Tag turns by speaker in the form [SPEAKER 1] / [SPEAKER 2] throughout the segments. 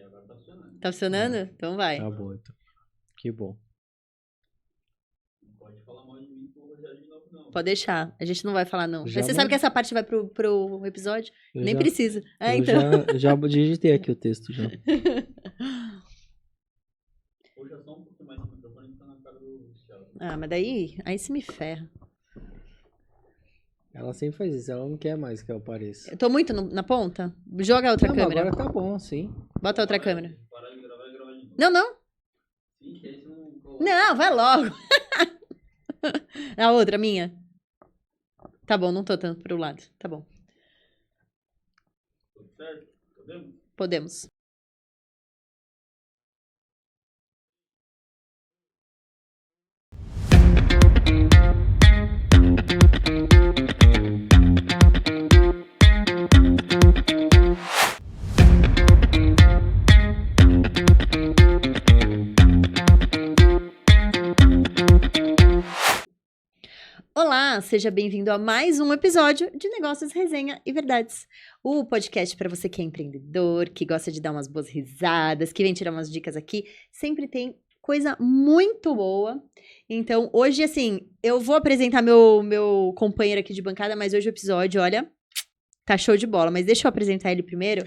[SPEAKER 1] agora tá funcionando.
[SPEAKER 2] Tá funcionando? Então vai.
[SPEAKER 3] Tá bom, então. Que bom.
[SPEAKER 1] Não pode falar mal de mim pro Rogério de novo, não.
[SPEAKER 2] Pode deixar. A gente não vai falar, não. Mas
[SPEAKER 3] Já
[SPEAKER 2] você sabe que essa parte vai pro episódio?
[SPEAKER 3] Eu
[SPEAKER 2] Nem
[SPEAKER 3] já-
[SPEAKER 2] precisa. É,
[SPEAKER 3] eu
[SPEAKER 2] então.
[SPEAKER 3] já digitei aqui o texto já.
[SPEAKER 1] Puxa só um pouquinho mais no microfone que tá na cara do Thiago.
[SPEAKER 2] Ah, mas daí se me ferra.
[SPEAKER 3] Ela sempre faz isso, ela não quer mais que eu apareça.
[SPEAKER 2] Eu tô muito na ponta? Joga a outra
[SPEAKER 3] Não, mas
[SPEAKER 2] câmera.
[SPEAKER 3] agora tá bom, sim.
[SPEAKER 2] Bota a outra câmera.
[SPEAKER 1] Parar de gravar e gravar de novo.
[SPEAKER 2] Não.
[SPEAKER 1] Sim, que aí você não coloca.
[SPEAKER 2] Não, vai logo. A outra, minha. Tá bom, não tô tanto pro lado. Tá bom.
[SPEAKER 1] Tudo certo? Podemos?
[SPEAKER 2] Podemos. Olá, seja bem-vindo a mais um episódio de Negócios, Resenha e Verdades. O podcast para você que é empreendedor, que gosta de dar umas boas risadas, que vem tirar umas dicas aqui, sempre tem coisa muito boa. Então, hoje, assim, eu vou apresentar meu companheiro aqui de bancada, mas hoje o episódio, olha, tá show de bola. Mas deixa eu apresentar ele primeiro,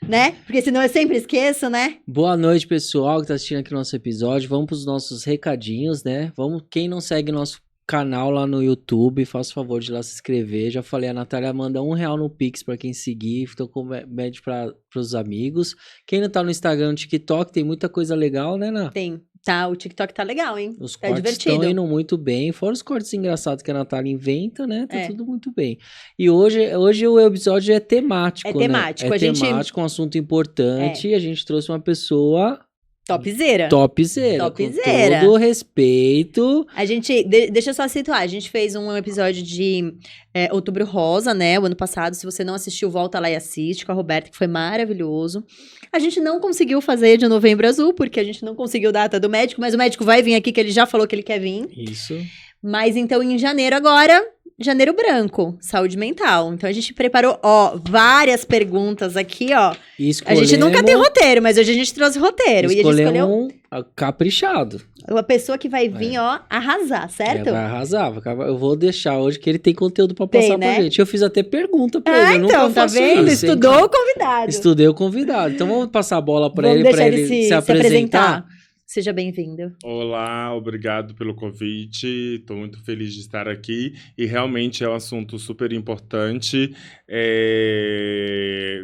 [SPEAKER 2] né? Porque senão eu sempre esqueço, né?
[SPEAKER 3] Boa noite, pessoal que tá assistindo aqui o nosso episódio. Vamos pros nossos recadinhos, né? Vamos, quem não segue nosso canal lá no YouTube, faça o favor de ir lá se inscrever. Já falei, a Natália manda R$1 no Pix pra quem seguir. Então, mede pros amigos. Quem não tá no Instagram, no TikTok, tem muita coisa legal, né, Ná?
[SPEAKER 2] Tem. Tá, o TikTok tá legal, hein?
[SPEAKER 3] Os
[SPEAKER 2] Tá
[SPEAKER 3] cortes
[SPEAKER 2] divertido.
[SPEAKER 3] estão indo muito bem, fora os cortes engraçados que a Natália inventa, né? Tá
[SPEAKER 2] É.
[SPEAKER 3] tudo muito bem. E hoje o episódio é temático,
[SPEAKER 2] É
[SPEAKER 3] né?
[SPEAKER 2] temático,
[SPEAKER 3] É
[SPEAKER 2] a gente-
[SPEAKER 3] temático, um assunto importante. E a gente trouxe uma pessoa
[SPEAKER 2] Topzera.
[SPEAKER 3] topzera.
[SPEAKER 2] Topzera.
[SPEAKER 3] Com todo respeito.
[SPEAKER 2] A gente, deixa eu só situar, a gente fez um episódio de Outubro Rosa, né, o ano passado. Se você não assistiu, volta lá e assiste com a Roberta, que foi maravilhoso. A gente não conseguiu fazer de Novembro Azul, porque a gente não conseguiu data do médico, mas o médico vai vir aqui, que ele já falou que ele quer vir.
[SPEAKER 3] Isso.
[SPEAKER 2] Mas então, em janeiro agora, Janeiro Branco, saúde mental. Então, a gente preparou, várias perguntas aqui, ó.
[SPEAKER 3] E
[SPEAKER 2] A gente nunca tem
[SPEAKER 3] escolhemos-
[SPEAKER 2] roteiro, mas hoje a gente trouxe roteiro. E a gente
[SPEAKER 3] escolhemos
[SPEAKER 2] escolheu
[SPEAKER 3] um caprichado.
[SPEAKER 2] uma pessoa que vai vir, arrasar, certo?
[SPEAKER 3] Vai arrasar. Eu vou deixar hoje que ele tem conteúdo pra
[SPEAKER 2] Tem,
[SPEAKER 3] passar
[SPEAKER 2] né?
[SPEAKER 3] pra gente. Eu fiz até pergunta pra ele. Eu nunca
[SPEAKER 2] então, tá
[SPEAKER 3] faço
[SPEAKER 2] vendo?
[SPEAKER 3] isso, hein,
[SPEAKER 2] Estudou
[SPEAKER 3] cara?
[SPEAKER 2] o convidado.
[SPEAKER 3] Estudei o convidado. Então vamos passar a bola pra
[SPEAKER 2] Vamos
[SPEAKER 3] ele,
[SPEAKER 2] deixar
[SPEAKER 3] pra ele se apresentar.
[SPEAKER 2] Seja bem-vindo.
[SPEAKER 4] Olá, obrigado pelo convite. Estou muito feliz de estar aqui e realmente é um assunto super importante.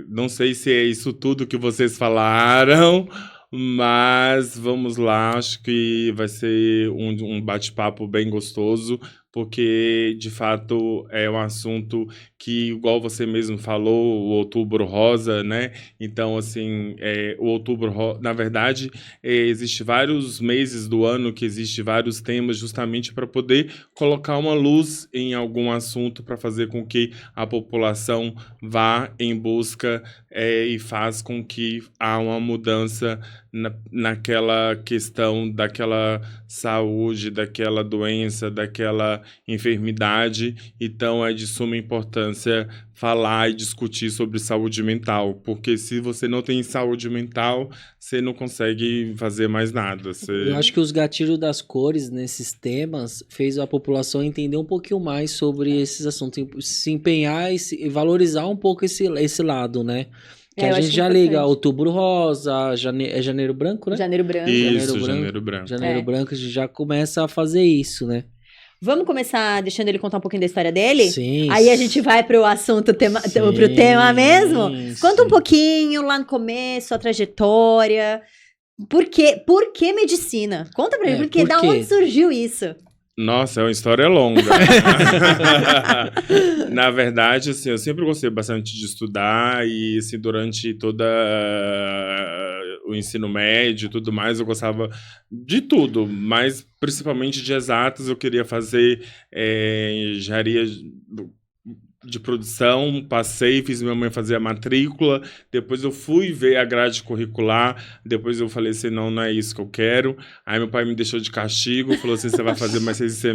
[SPEAKER 4] Não sei se é isso tudo que vocês falaram, mas vamos lá. Acho que vai ser um bate-papo bem gostoso, porque de fato é um assunto que, igual você mesmo falou, o Outubro Rosa, né? Então, assim, o Outubro Rosa, na verdade, existe vários meses do ano que existe vários temas justamente para poder colocar uma luz em algum assunto para fazer com que a população vá em busca e faz com que há uma mudança naquela questão daquela saúde, daquela doença, daquela enfermidade. Então é de suma importância falar e discutir sobre saúde mental, porque se você não tem saúde mental, você não consegue fazer mais nada.
[SPEAKER 3] Eu acho que os gatilhos das cores nesses temas fez a população entender um pouquinho mais sobre esses assuntos, se empenhar e valorizar um pouco esse lado, né? Que
[SPEAKER 2] eu
[SPEAKER 3] a
[SPEAKER 2] acho
[SPEAKER 3] gente já
[SPEAKER 2] importante.
[SPEAKER 3] liga Outubro Rosa, Janeiro Branco, né?
[SPEAKER 2] Janeiro Branco.
[SPEAKER 4] Isso,
[SPEAKER 3] Janeiro
[SPEAKER 4] Branco.
[SPEAKER 3] Janeiro
[SPEAKER 2] É.
[SPEAKER 3] Branco, a gente já começa a fazer isso, né?
[SPEAKER 2] Vamos começar deixando ele contar um pouquinho da história dele?
[SPEAKER 3] Sim.
[SPEAKER 2] Aí a gente vai pro assunto,
[SPEAKER 3] Sim,
[SPEAKER 2] pro tema mesmo? Conta um
[SPEAKER 3] sim.
[SPEAKER 2] pouquinho lá no começo, a trajetória. Por que medicina? Conta pra gente, porque
[SPEAKER 3] por
[SPEAKER 2] da
[SPEAKER 3] quê?
[SPEAKER 2] onde surgiu isso?
[SPEAKER 4] Nossa, é uma história longa. Na verdade, assim, eu sempre gostei bastante de estudar e, assim, durante toda o ensino médio e tudo mais, eu gostava de tudo, mas principalmente de exatas. Eu queria fazer engenharia de produção, passei, fiz minha mãe fazer a matrícula, depois eu fui ver a grade curricular, depois eu falei assim, não é isso que eu quero. Aí meu pai me deixou de castigo, falou assim, você vai fazer mais você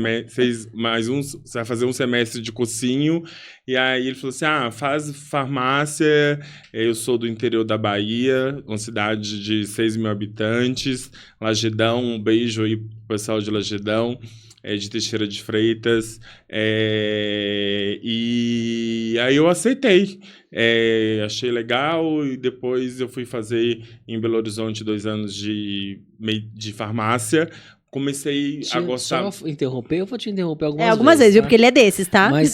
[SPEAKER 4] vai fazer um semestre de cursinho. E aí ele falou assim, faz farmácia, eu sou do interior da Bahia, uma cidade de 6 mil habitantes, Lagedão, um beijo aí pro pessoal de Lagedão. De Teixeira de Freitas, e aí eu aceitei, achei legal, e depois eu fui fazer em Belo Horizonte 2 anos de farmácia, comecei a gostar...
[SPEAKER 3] Só interromper, eu vou te interromper algumas vezes.
[SPEAKER 2] Algumas vezes, viu?
[SPEAKER 3] Tá?
[SPEAKER 2] Porque ele é desses, tá?
[SPEAKER 3] Mas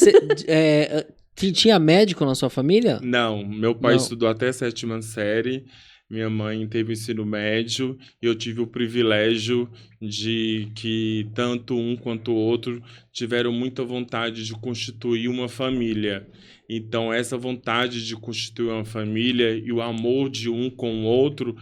[SPEAKER 3] tinha médico na sua família?
[SPEAKER 4] Não, meu pai
[SPEAKER 3] Não.
[SPEAKER 4] estudou até a 7ª série, minha mãe teve o ensino médio e eu tive o privilégio de que tanto um quanto o outro tiveram muita vontade de constituir uma família. Então, essa vontade de constituir uma família e o amor de um com o outro,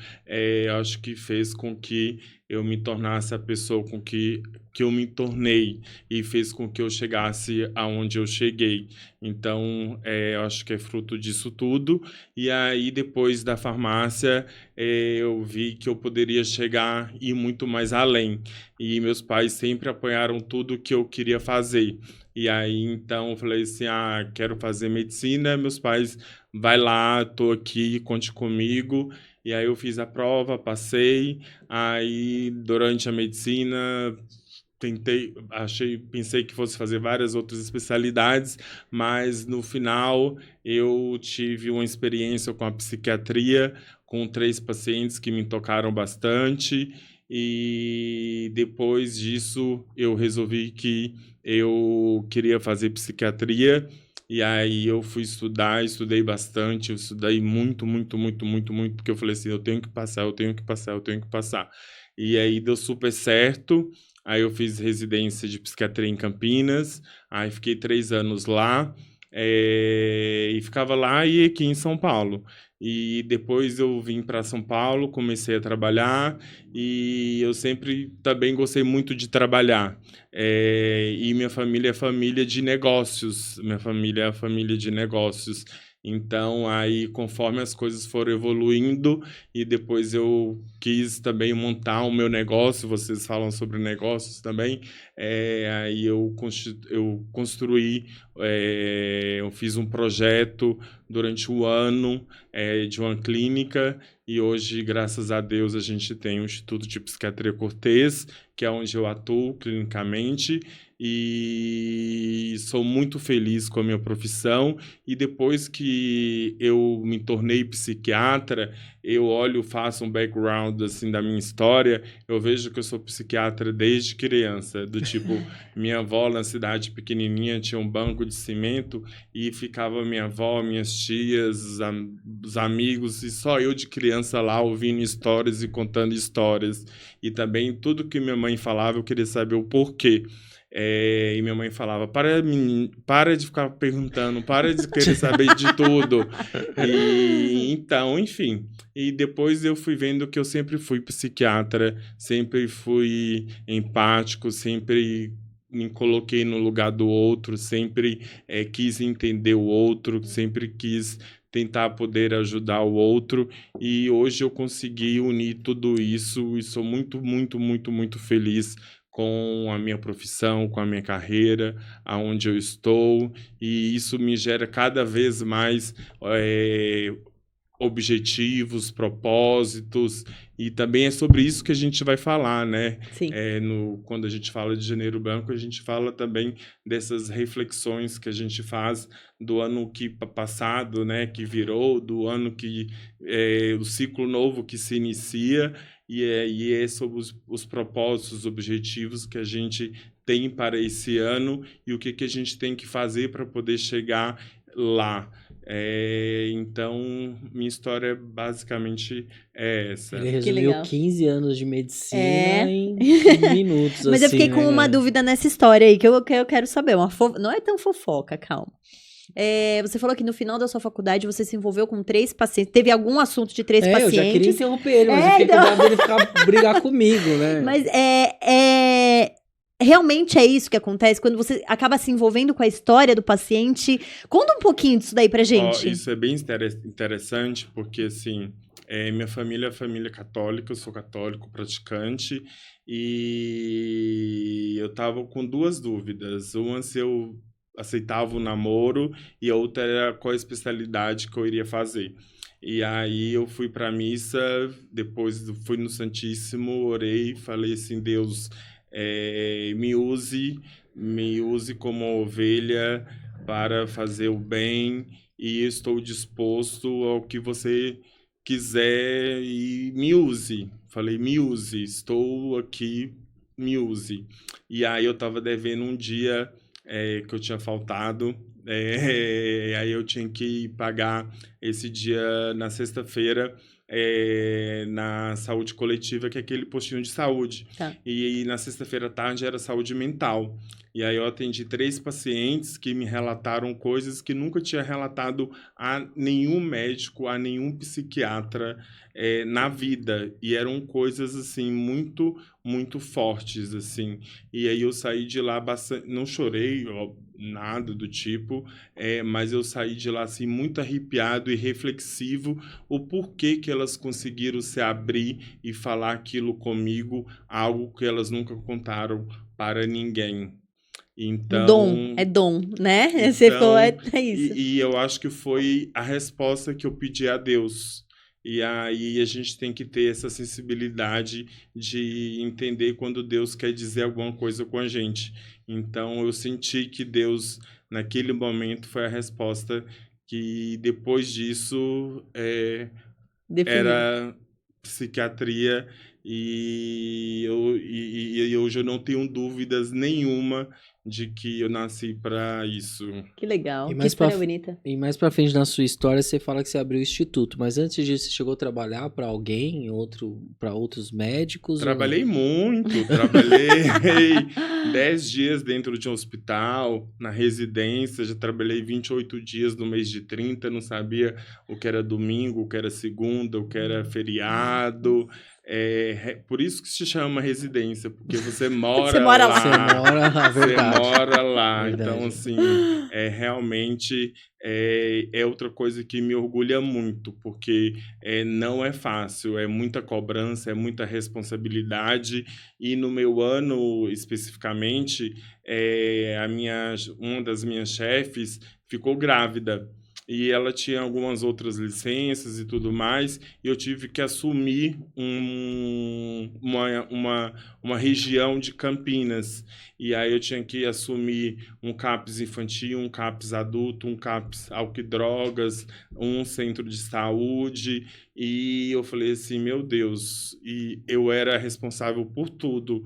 [SPEAKER 4] acho que fez com que eu me tornasse a pessoa com que eu me tornei e fez com que eu chegasse aonde eu cheguei. Então, acho que é fruto disso tudo. E aí, depois da farmácia, eu vi que eu poderia chegar e ir muito mais além. E meus pais sempre apoiaram tudo que eu queria fazer. E aí, então, eu falei assim, quero fazer medicina. Meus pais, vai lá, tô aqui, conte comigo. E aí eu fiz a prova, passei. Aí, durante a medicina, pensei que fosse fazer várias outras especialidades, mas no final eu tive uma experiência com a psiquiatria, com 3 pacientes que me tocaram bastante. E depois disso eu resolvi que eu queria fazer psiquiatria. E aí eu fui estudei bastante, eu estudei muito, porque eu falei assim, eu tenho que passar. E aí deu super certo, aí eu fiz residência de psiquiatria em Campinas, aí fiquei 3 anos lá, e ficava lá e aqui em São Paulo. E depois eu vim para São Paulo, comecei a trabalhar e eu sempre também gostei muito de trabalhar. E minha família é família de negócios, Então, aí, conforme as coisas foram evoluindo, e depois eu quis também montar o meu negócio, vocês falam sobre negócios também, aí eu construí, eu fiz um projeto durante o ano de uma clínica, e hoje, graças a Deus, a gente tem o Instituto de Psiquiatria Cortês, que é onde eu atuo clinicamente, e sou muito feliz com a minha profissão. E depois que eu me tornei psiquiatra, eu faço um background assim da minha história, eu vejo que eu sou psiquiatra desde criança, do tipo, minha avó na cidade pequenininha tinha um banco de cimento e ficava minha avó, minhas tias, os amigos, e só eu de criança lá ouvindo histórias e contando histórias. E também tudo que minha mãe falava, eu queria saber o porquê. E minha mãe falava, para de ficar perguntando, para de querer saber de tudo. E então, enfim. E depois eu fui vendo que eu sempre fui psiquiatra, sempre fui empático, sempre me coloquei no lugar do outro, sempre quis entender o outro, sempre quis tentar poder ajudar o outro, e hoje eu consegui unir tudo isso e sou muito, muito, muito, muito feliz com a minha profissão, com a minha carreira, aonde eu estou, e isso me gera cada vez mais objetivos, propósitos, e também é sobre isso que a gente vai falar, né?
[SPEAKER 2] Sim.
[SPEAKER 4] Quando a gente fala de Janeiro Branco, a gente fala também dessas reflexões que a gente faz do ano passado, né, que virou, do ano o ciclo novo que se inicia, e é sobre os propósitos, os objetivos que a gente tem para esse ano e o que a gente tem que fazer para poder chegar lá. Então, minha história basicamente é essa.
[SPEAKER 3] Ele resumiu 15 anos de medicina em minutos.
[SPEAKER 2] Mas eu fiquei com uma dúvida nessa história aí, que eu quero saber. Não é tão fofoca, calma. Você falou que no final da sua faculdade você se envolveu com 3 pacientes. Teve algum assunto de 3 pacientes?
[SPEAKER 3] Eu já queria interromper ele, mas eu fiquei com medo dele brigar comigo, né?
[SPEAKER 2] Mas realmente é isso que acontece quando você acaba se envolvendo com a história do paciente? Conta um pouquinho disso daí pra gente.
[SPEAKER 4] Ó, isso é bem interessante, porque, assim, minha família é família católica, eu sou católico praticante, e eu tava com duas dúvidas. Uma, se eu aceitava o namoro, e a outra era qual a especialidade que eu iria fazer. E aí eu fui pra missa, depois fui no Santíssimo, orei, falei assim, Deus, me use como ovelha para fazer o bem, e estou disposto ao que você quiser e me use. Falei, me use, estou aqui, me use. E aí eu estava devendo um dia que eu tinha faltado, aí eu tinha que pagar esse dia na sexta-feira, na saúde coletiva, que é aquele postinho de saúde.
[SPEAKER 2] Tá.
[SPEAKER 4] E na sexta-feira à tarde era saúde mental. E aí eu atendi 3 pacientes que me relataram coisas que nunca tinha relatado a nenhum médico, a nenhum psiquiatra na vida. E eram coisas, assim, muito, muito fortes, assim. E aí eu saí de lá bastante... Não chorei, ó, nada do tipo, mas eu saí de lá, assim, muito arrepiado e reflexivo o porquê que elas conseguiram se abrir e falar aquilo comigo, algo que elas nunca contaram para ninguém. Então,
[SPEAKER 2] É dom, né? Você falou, é isso.
[SPEAKER 4] e eu acho que foi a resposta que eu pedi a Deus. E aí a gente tem que ter essa sensibilidade de entender quando Deus quer dizer alguma coisa com a gente. Então eu senti que Deus, naquele momento, foi a resposta que depois disso
[SPEAKER 2] Definiu.
[SPEAKER 4] era psiquiatria, e hoje eu não tenho dúvidas nenhuma de que eu nasci para isso.
[SPEAKER 2] Que legal,
[SPEAKER 3] E
[SPEAKER 2] que
[SPEAKER 3] mais
[SPEAKER 2] história
[SPEAKER 3] pra-
[SPEAKER 2] bonita.
[SPEAKER 3] E mais pra frente na sua história, você fala que você abriu o instituto, mas antes disso, você chegou a trabalhar pra alguém, para outros médicos?
[SPEAKER 4] Trabalhei muito, trabalhei 10 dias dentro de um hospital, na residência, já trabalhei 28 dias no mês de 30, não sabia o que era domingo, o que era segunda, o que era feriado. Por isso que se chama residência, porque você mora
[SPEAKER 2] Você mora
[SPEAKER 3] Você
[SPEAKER 4] lá.
[SPEAKER 3] mora lá,
[SPEAKER 4] Você
[SPEAKER 3] verdade.
[SPEAKER 4] mora lá.
[SPEAKER 3] Verdade.
[SPEAKER 4] Então, assim, realmente é outra coisa que me orgulha muito, porque não é fácil, é muita cobrança, é muita responsabilidade. E no meu ano, especificamente, uma das minhas chefes ficou grávida. E ela tinha algumas outras licenças e tudo mais, e eu tive que assumir uma região de Campinas. E aí eu tinha que assumir um CAPS infantil, um CAPS adulto, um CAPS álcool e drogas, um centro de saúde. E eu falei assim, meu Deus, e eu era responsável por tudo.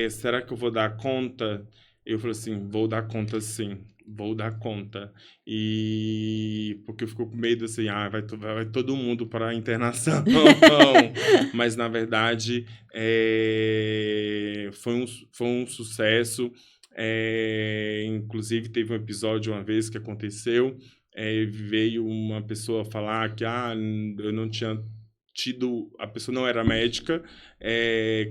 [SPEAKER 4] Será que eu vou dar conta? Eu falei assim, vou dar conta sim. Vou dar conta. E porque eu fico com medo assim, vai todo mundo para a internação. Mas na verdade foi um sucesso. Inclusive teve um episódio uma vez que aconteceu, veio uma pessoa falar que eu não tinha tido, a pessoa não era médica,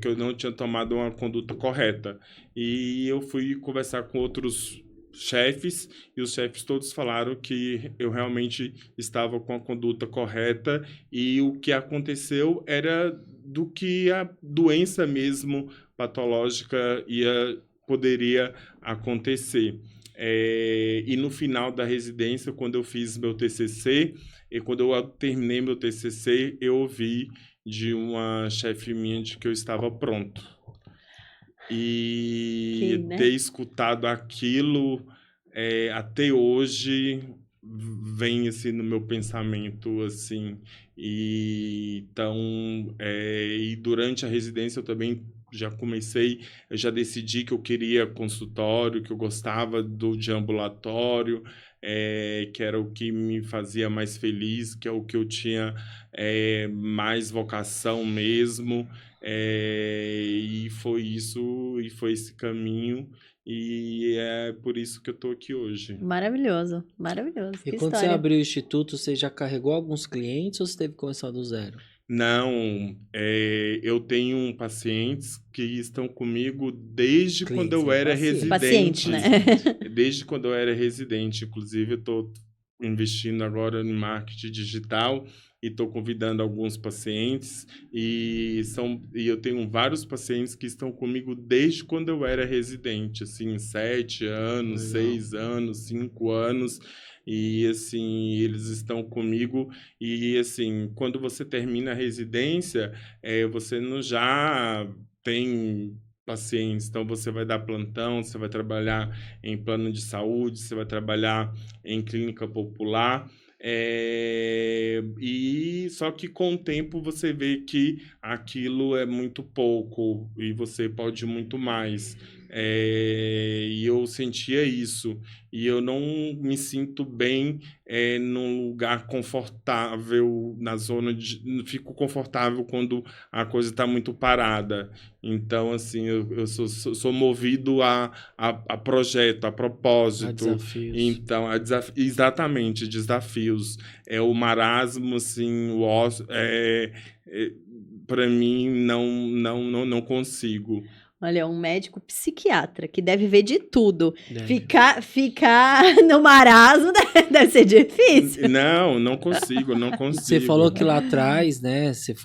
[SPEAKER 4] que eu não tinha tomado uma conduta correta. E eu fui conversar com outros chefes, e os chefes todos falaram que eu realmente estava com a conduta correta, e o que aconteceu era do que a doença mesmo patológica poderia acontecer. E no final da residência, quando eu fiz meu TCC, e quando eu terminei meu TCC, eu ouvi de uma chefe minha de que eu estava pronto. E
[SPEAKER 2] né?
[SPEAKER 4] ter escutado aquilo até hoje vem assim no meu pensamento, assim. E durante a residência eu também eu já decidi que eu queria consultório, que eu gostava de ambulatório, que era o que me fazia mais feliz, que é o que eu tinha mais vocação mesmo. E foi isso, e foi esse caminho, e é por isso que eu tô aqui hoje.
[SPEAKER 2] Maravilhoso, maravilhoso.
[SPEAKER 3] E
[SPEAKER 2] Que
[SPEAKER 3] quando
[SPEAKER 2] história.
[SPEAKER 3] você abriu o instituto, você já carregou alguns clientes ou você teve que começar do zero?
[SPEAKER 4] Não, eu tenho pacientes que estão comigo desde quando eu era
[SPEAKER 2] Paciente,
[SPEAKER 4] residente.
[SPEAKER 2] né?
[SPEAKER 4] Desde quando eu era residente. Inclusive, eu estou investindo agora em marketing digital e estou convidando alguns pacientes. E eu tenho vários pacientes que estão comigo desde quando eu era residente, assim, 7 anos,
[SPEAKER 3] Legal.
[SPEAKER 4] 6 anos, 5 anos. E, assim, eles estão comigo. E, assim, quando você termina a residência, você não já tem pacientes. Então, você vai dar plantão, você vai trabalhar em plano de saúde, você vai trabalhar em clínica popular. E só que com o tempo você vê que aquilo é muito pouco e você pode muito mais. E eu sentia isso. E eu não me sinto bem num lugar confortável, na zona de. Não fico confortável quando a coisa está muito parada. Então, assim, eu sou movido a projeto, a
[SPEAKER 3] A
[SPEAKER 4] propósito.
[SPEAKER 3] desafios.
[SPEAKER 4] Então, exatamente, desafios. É o marasmo, assim, para mim, não consigo.
[SPEAKER 2] Olha, um médico psiquiatra que deve ver de tudo.
[SPEAKER 3] Deve.
[SPEAKER 2] Ficar no marasmo deve ser difícil.
[SPEAKER 4] Não consigo, não consigo.
[SPEAKER 3] Você falou que lá atrás, né, você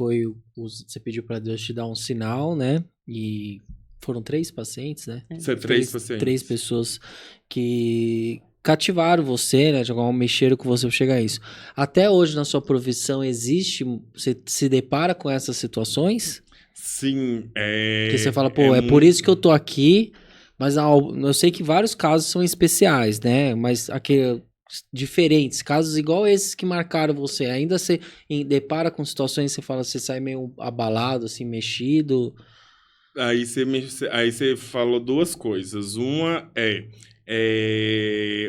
[SPEAKER 3] pediu para Deus te dar um sinal, né? E foram 3 pacientes, né?
[SPEAKER 4] Você 3 pacientes.
[SPEAKER 3] 3 pessoas que cativaram você, né? De alguma forma mexeram com você para chegar a isso. Até hoje na sua profissão você se depara com essas situações?
[SPEAKER 4] Sim,
[SPEAKER 3] Porque você fala, pô, é por isso que eu tô aqui, mas eu sei que vários casos são especiais, né? Mas diferentes, casos igual esses que marcaram você, ainda você depara com situações que você fala, você sai meio abalado, assim, mexido.
[SPEAKER 4] Aí você falou 2 coisas. Uma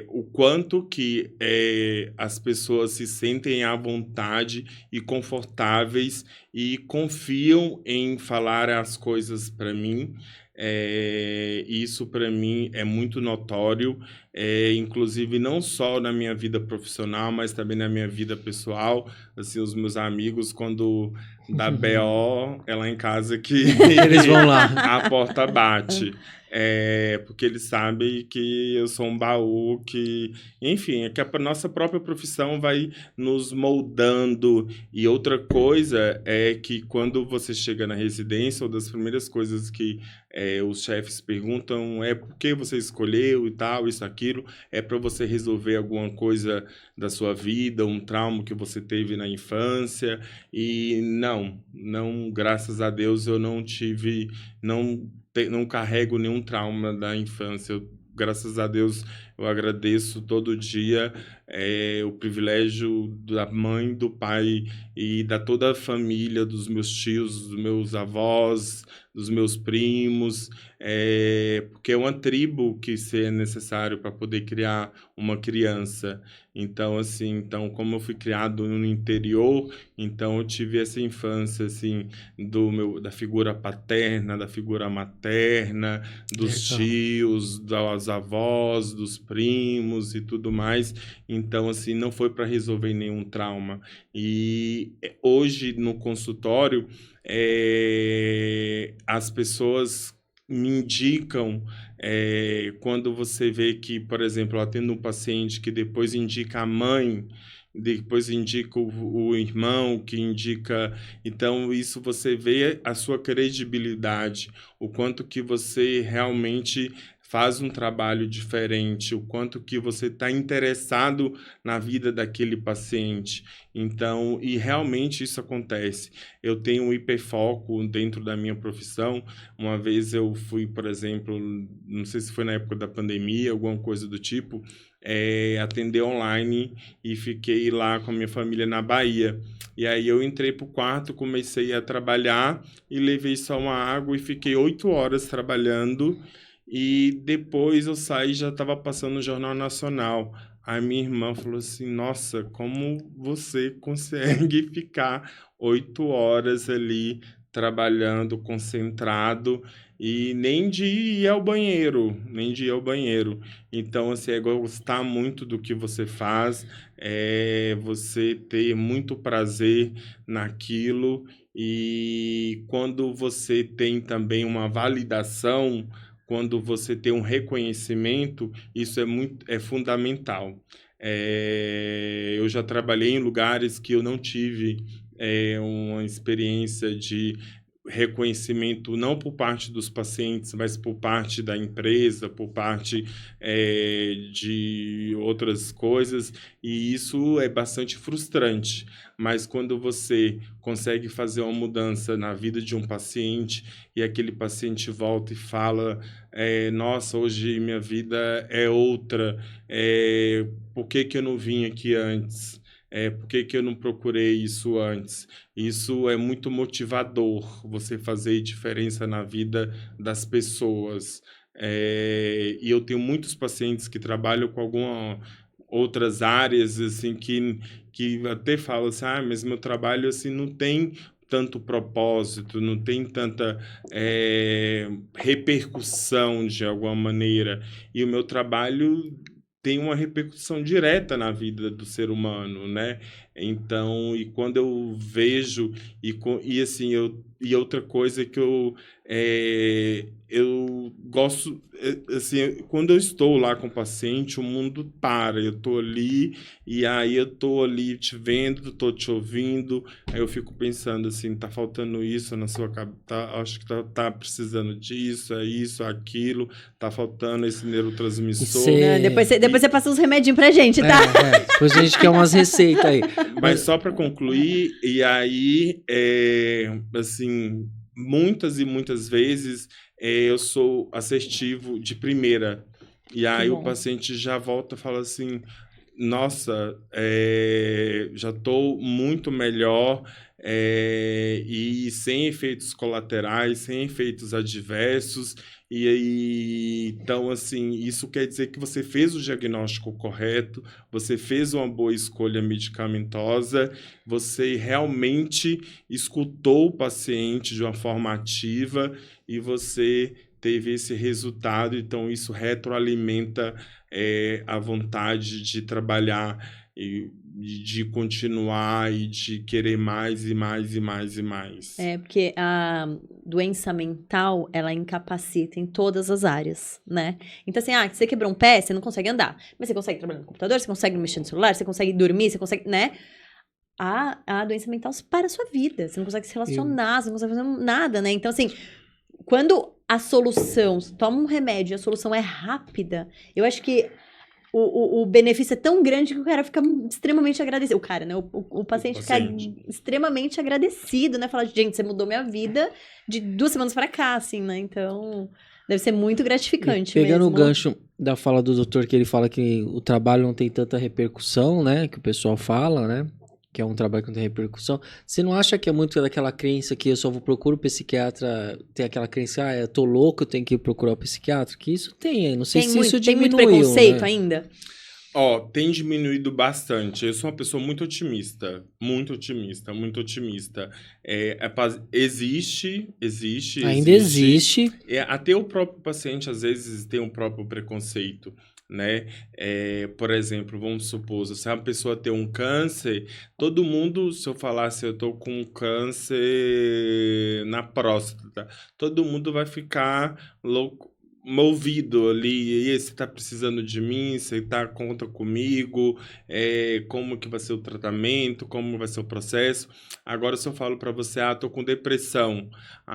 [SPEAKER 4] o quanto que as pessoas se sentem à vontade e confortáveis e confiam em falar as coisas para mim. Isso para mim é muito notório, inclusive não só na minha vida profissional, mas também na minha vida pessoal. Assim, os meus amigos, quando dá BO, é lá em casa que
[SPEAKER 3] Eles vão lá.
[SPEAKER 4] a porta bate. Porque eles sabem que eu sou um baú que... Enfim, é que a nossa própria profissão vai nos moldando. E outra coisa é que quando você chega na residência, uma das primeiras coisas que os chefes perguntam por que você escolheu e tal, isso, aquilo. É para você resolver alguma coisa da sua vida, um trauma que você teve na infância. E não, graças a Deus eu não tive... Não carrego nenhum trauma da infância. Graças a Deus, eu agradeço todo dia o privilégio da mãe, do pai e da toda a família, dos meus tios, dos meus avós, dos meus primos, porque é uma tribo que é necessário para poder criar uma criança. Então, assim, como eu fui criado no interior, então eu tive essa infância, assim, da figura paterna, da figura materna, dos
[SPEAKER 3] Legal.
[SPEAKER 4] tios, das avós, dos primos e tudo mais. Então, assim, não foi para resolver nenhum trauma. E hoje, no consultório, as pessoas me indicam, quando você vê que, por exemplo, eu atendo um paciente que depois indica a mãe, depois indica o irmão, que indica... Então, isso você vê a sua credibilidade, o quanto que você realmente faz um trabalho diferente, o quanto que você está interessado na vida daquele paciente. Então, e realmente isso acontece. Eu tenho um hiperfoco dentro da minha profissão. Uma vez eu fui, por exemplo, não sei se foi na época da pandemia, alguma coisa do tipo, atender online e fiquei lá com a minha família na Bahia. E aí eu entrei pro quarto, comecei a trabalhar e levei só uma água e fiquei 8 horas trabalhando. E depois eu saí e já estava passando no Jornal Nacional. Aí minha irmã falou assim, nossa, como você consegue ficar 8 horas ali trabalhando, concentrado? e nem de ir ao banheiro, nem de ir ao banheiro. Então, assim, é gostar muito do que você faz, é você ter muito prazer naquilo, e quando você tem também uma validação, quando você tem um reconhecimento, isso é fundamental. Eu já trabalhei em lugares que eu não tive uma experiência de reconhecimento, não por parte dos pacientes, mas por parte da empresa, por parte de outras coisas, e isso é bastante frustrante. Mas quando você consegue fazer uma mudança na vida de um paciente, e aquele paciente volta e fala, nossa, hoje minha vida é outra, por que que eu não vim aqui antes? Por que que eu não procurei isso antes? Isso é muito motivador, você fazer diferença na vida das pessoas. E eu tenho muitos pacientes que trabalham com algumas outras áreas, assim, que até falam assim, mas meu trabalho, assim, não tem tanto propósito, não tem tanta repercussão, de alguma maneira. E o meu trabalho tem uma repercussão direta na vida do ser humano, né? Então, e quando eu vejo, e assim, e outra coisa que eu gosto, assim, quando eu estou lá com o paciente, o mundo para, eu estou ali, e aí eu estou ali te vendo, estou te ouvindo, aí eu fico pensando assim, tá faltando isso na sua cabeça, acho que tá precisando disso, é isso, aquilo, tá faltando esse neurotransmissor.
[SPEAKER 2] Depois você passa uns remedinhos pra gente, tá?
[SPEAKER 3] Depois a gente quer umas receitas aí.
[SPEAKER 4] Mas só para concluir, e aí, assim, muitas e muitas vezes eu sou assertivo de primeira. E aí o paciente já volta e fala assim, nossa, já estou muito melhor, e sem efeitos colaterais, sem efeitos adversos. E aí, então, assim, isso quer dizer que você fez o diagnóstico correto, você fez uma boa escolha medicamentosa, você realmente escutou o paciente de uma forma ativa e você teve esse resultado. Então, isso retroalimenta a vontade de trabalhar e de continuar e de querer mais e mais e mais e mais.
[SPEAKER 2] Porque a doença mental, ela incapacita em todas as áreas, né? Então, assim, você quebrou um pé, você não consegue andar. Mas você consegue trabalhar no computador, você consegue mexer no celular, você consegue dormir, você consegue, né? A doença mental para a sua vida. Você não consegue se relacionar, você não consegue fazer nada, né? Então, assim, quando a solução, toma um remédio e a solução é rápida, eu acho que o benefício é tão grande que o cara fica extremamente agradecido. O cara, né? O paciente fica extremamente agradecido, né? Falar, gente, você mudou minha vida de 2 semanas pra cá, assim, né? Então, deve ser muito gratificante
[SPEAKER 3] pegando
[SPEAKER 2] mesmo.
[SPEAKER 3] o gancho da fala do doutor, que ele fala que o trabalho não tem tanta repercussão, né? Que o pessoal fala, né? Que é um trabalho que não tem repercussão. Você não acha que é muito daquela crença que eu só procuro o psiquiatra, tem aquela crença, eu tô louco, eu tenho que procurar o psiquiatra? Que isso tem, não sei se isso diminuiu.
[SPEAKER 2] Tem muito preconceito,
[SPEAKER 3] né?
[SPEAKER 2] ainda?
[SPEAKER 4] Tem diminuído bastante. Eu sou uma pessoa muito otimista. Muito otimista, muito otimista. Existe.
[SPEAKER 3] Ainda existe.
[SPEAKER 4] Até o próprio paciente, às vezes, tem um próprio preconceito, né? Por exemplo, vamos supor, se uma pessoa tem um câncer, todo mundo, se eu falasse eu tô com um câncer na próstata, todo mundo vai ficar louco, movido ali, e você tá precisando de mim, você conta comigo, como que vai ser o tratamento, como vai ser o processo. Agora, se eu falo para você, tô com depressão,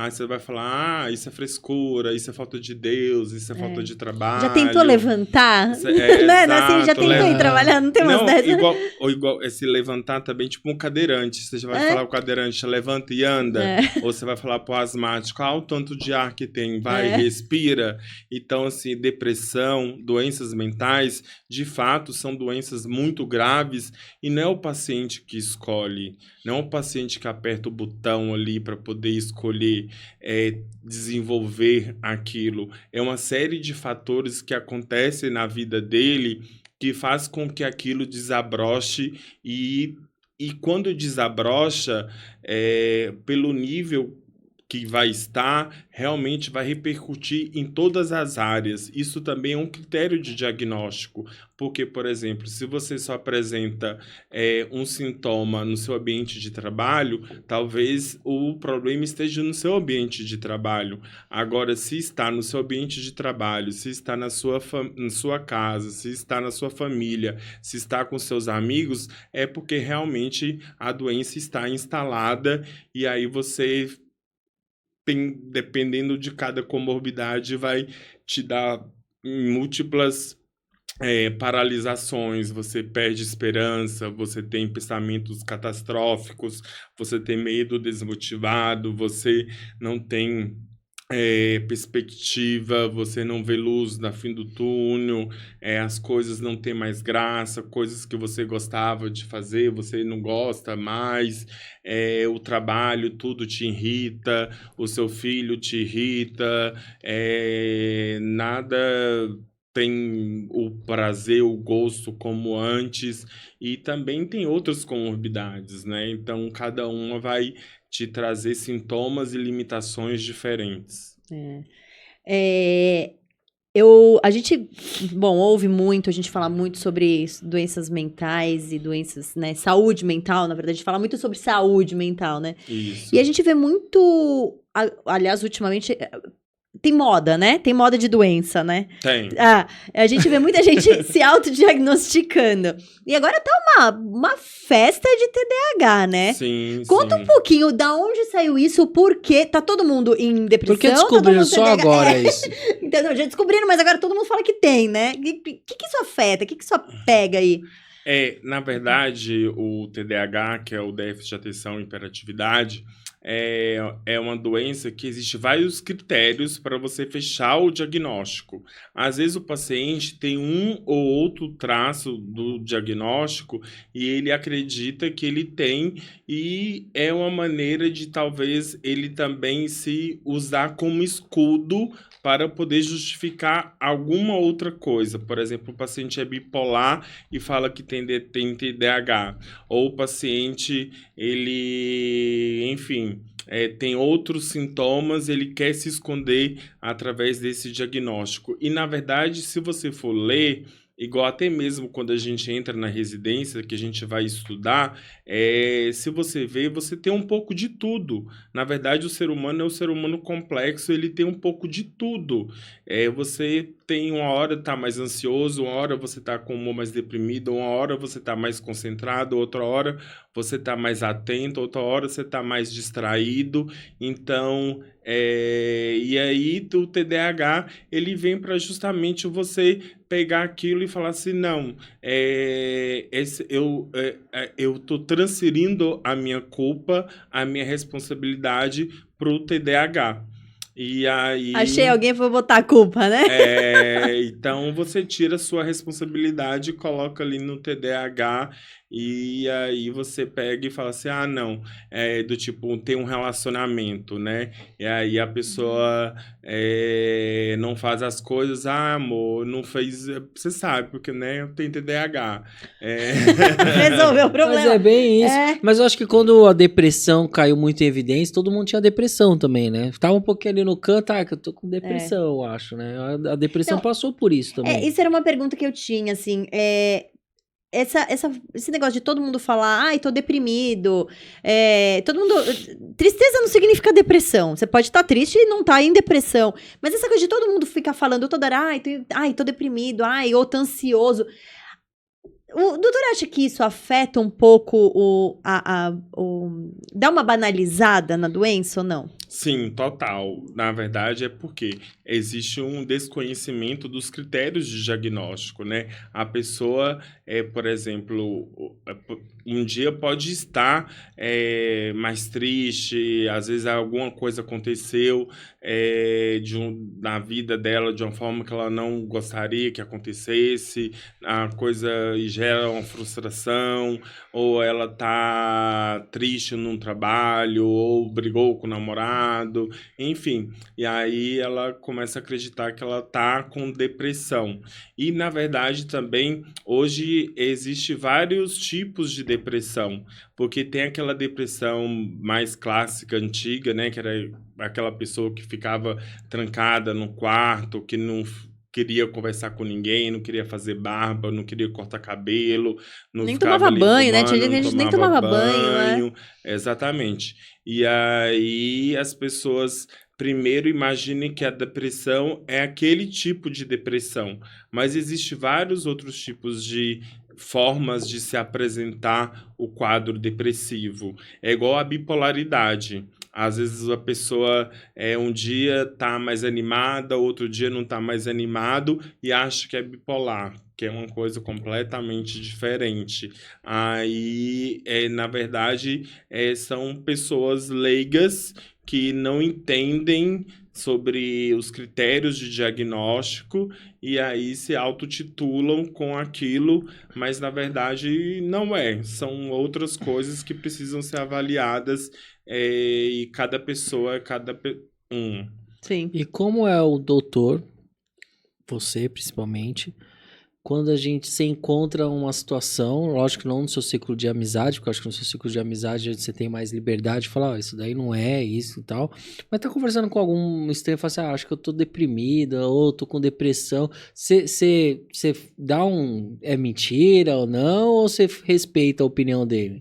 [SPEAKER 4] você vai falar, isso é frescura, isso é falta de Deus, isso é falta de trabalho.
[SPEAKER 2] Já tentou levantar?
[SPEAKER 4] Né?
[SPEAKER 2] Assim, já tentou ir trabalhar, não tem umas dessas?
[SPEAKER 4] Igual esse levantar também, tipo um cadeirante, você já vai falar o cadeirante, levanta e anda, ou você vai falar pro asmático, o tanto de ar que tem, vai, respira. Então, assim, depressão, doenças mentais, de fato, são doenças muito graves, e não é o paciente que escolhe, não é o paciente que aperta o botão ali para poder escolher desenvolver aquilo. É uma série de fatores que acontecem na vida dele que faz com que aquilo desabroche, e quando desabrocha, pelo nível que vai estar realmente vai repercutir em todas as áreas. Isso também é um critério de diagnóstico, porque, por exemplo, se você só apresenta um sintoma no seu ambiente de trabalho, talvez o problema esteja no seu ambiente de trabalho. Agora, se está no seu ambiente de trabalho, se está na sua casa, se está na sua família, se está com seus amigos, é porque realmente a doença está instalada e aí você, dependendo de cada comorbidade, vai te dar múltiplas paralisações, você perde esperança, você tem pensamentos catastróficos, você tem medo desmotivado, você não tem perspectiva, você não vê luz no fim do túnel, as coisas não têm mais graça, coisas que você gostava de fazer, você não gosta mais, o trabalho, tudo te irrita, o seu filho te irrita, nada tem o prazer, o gosto como antes, e também tem outras comorbidades, né? Então, cada uma vai te trazer sintomas e limitações diferentes.
[SPEAKER 2] A gente, ouve muito, a gente fala muito sobre doenças mentais e doenças, né, saúde mental, na verdade, a gente fala muito sobre saúde mental, né?
[SPEAKER 4] Isso.
[SPEAKER 2] E a gente vê muito, aliás, ultimamente, tem moda, né? Tem moda de doença, né?
[SPEAKER 4] Tem.
[SPEAKER 2] A gente vê muita gente se autodiagnosticando. E agora tá uma festa de TDAH, né?
[SPEAKER 4] Sim,
[SPEAKER 2] Conta
[SPEAKER 4] sim.
[SPEAKER 2] um pouquinho da onde saiu isso, por quê? Tá todo mundo em depressão?
[SPEAKER 3] Por que descobriram só
[SPEAKER 2] TDAH?
[SPEAKER 3] agora isso?
[SPEAKER 2] Entendeu? Já descobriram, mas agora todo mundo fala que tem, né? O que isso afeta? O que isso pega aí?
[SPEAKER 4] Na verdade, o TDAH, que é o déficit de atenção e hiperatividade, é uma doença que existe vários critérios para você fechar o diagnóstico. Às vezes o paciente tem um ou outro traço do diagnóstico e ele acredita que ele tem, e é uma maneira de talvez ele também se usar como escudo para poder justificar alguma outra coisa. Por exemplo, o paciente é bipolar e fala que tem TDAH. Ou o paciente, ele, enfim, tem outros sintomas, ele quer se esconder através desse diagnóstico. E, na verdade, se você for ler, igual até mesmo quando a gente entra na residência, que a gente vai estudar, se você ver, você tem um pouco de tudo. Na verdade, o ser humano é um ser humano complexo, ele tem um pouco de tudo. Você tem uma hora tá mais ansioso, uma hora você tá com o humor mais deprimido, uma hora você tá mais concentrado, outra hora você tá mais atento, outra hora você tá mais distraído. Então, e aí o TDAH, ele vem para justamente você pegar aquilo e falar assim, não, eu tô transferindo a minha culpa, a minha responsabilidade pro TDAH. E aí,
[SPEAKER 2] Achei alguém foi botar a culpa, né?
[SPEAKER 4] então você tira a sua responsabilidade e coloca ali no TDAH, e aí você pega e fala assim, não, do tipo, tem um relacionamento, né? E aí a pessoa não faz as coisas, amor, não fez, você sabe, porque, né, eu tenho TDAH.
[SPEAKER 2] Resolveu o problema.
[SPEAKER 3] Mas é bem isso. Mas eu acho que quando a depressão caiu muito em evidência, todo mundo tinha depressão também, né? Tava um pouquinho ali no canto, que eu tô com depressão, eu acho, né? A depressão passou por isso também.
[SPEAKER 2] Isso era uma pergunta que eu tinha, assim, esse negócio de todo mundo falar, ai, tô deprimido, todo mundo... Tristeza não significa depressão. Você pode estar triste e não estar em depressão. Mas essa coisa de todo mundo ficar falando toda hora, ai, tô deprimido, ai, ou tô ansioso. O doutor acha que isso afeta um pouco dá uma banalizada na doença ou não?
[SPEAKER 4] Sim, total. Na verdade, é porque existe um desconhecimento dos critérios de diagnóstico, né? A pessoa, por exemplo, um dia pode estar mais triste, às vezes alguma coisa aconteceu na vida dela de uma forma que ela não gostaria que acontecesse, a coisa gera uma frustração, ou ela tá triste num trabalho, ou brigou com o namorado, errado, enfim. E aí ela começa a acreditar que ela tá com depressão. E, na verdade, também, hoje, existe vários tipos de depressão. Porque tem aquela depressão mais clássica, antiga, né? Que era aquela pessoa que ficava trancada no quarto, que não queria conversar com ninguém, não queria fazer barba, não queria cortar cabelo, não
[SPEAKER 2] Nem
[SPEAKER 4] ficava
[SPEAKER 2] tomava
[SPEAKER 4] ali
[SPEAKER 2] banho, né?
[SPEAKER 4] fumando,
[SPEAKER 2] Tinha gente que a
[SPEAKER 4] não
[SPEAKER 2] gente nem
[SPEAKER 4] tomava
[SPEAKER 2] tomava banho, né?
[SPEAKER 4] banho. Exatamente. E aí as pessoas primeiro imaginem que a depressão é aquele tipo de depressão, mas existe vários outros tipos de formas de se apresentar o quadro depressivo. É igual a bipolaridade. Às vezes a pessoa um dia tá mais animada, outro dia não tá mais animado e acha que é bipolar, que é uma coisa completamente diferente. Aí, na verdade, são pessoas leigas que não entendem sobre os critérios de diagnóstico e aí se autotitulam com aquilo, mas na verdade não é. São outras coisas que precisam ser avaliadas e cada pessoa é um.
[SPEAKER 2] Sim.
[SPEAKER 3] E como é o doutor, você principalmente, quando a gente se encontra uma situação, lógico que não no seu ciclo de amizade, porque eu acho que no seu ciclo de amizade você tem mais liberdade de falar, isso daí não é isso e tal, mas tá conversando com algum estranho e fala assim, acho que eu tô deprimida, ou tô com depressão, você dá é mentira ou não, ou você respeita a opinião dele?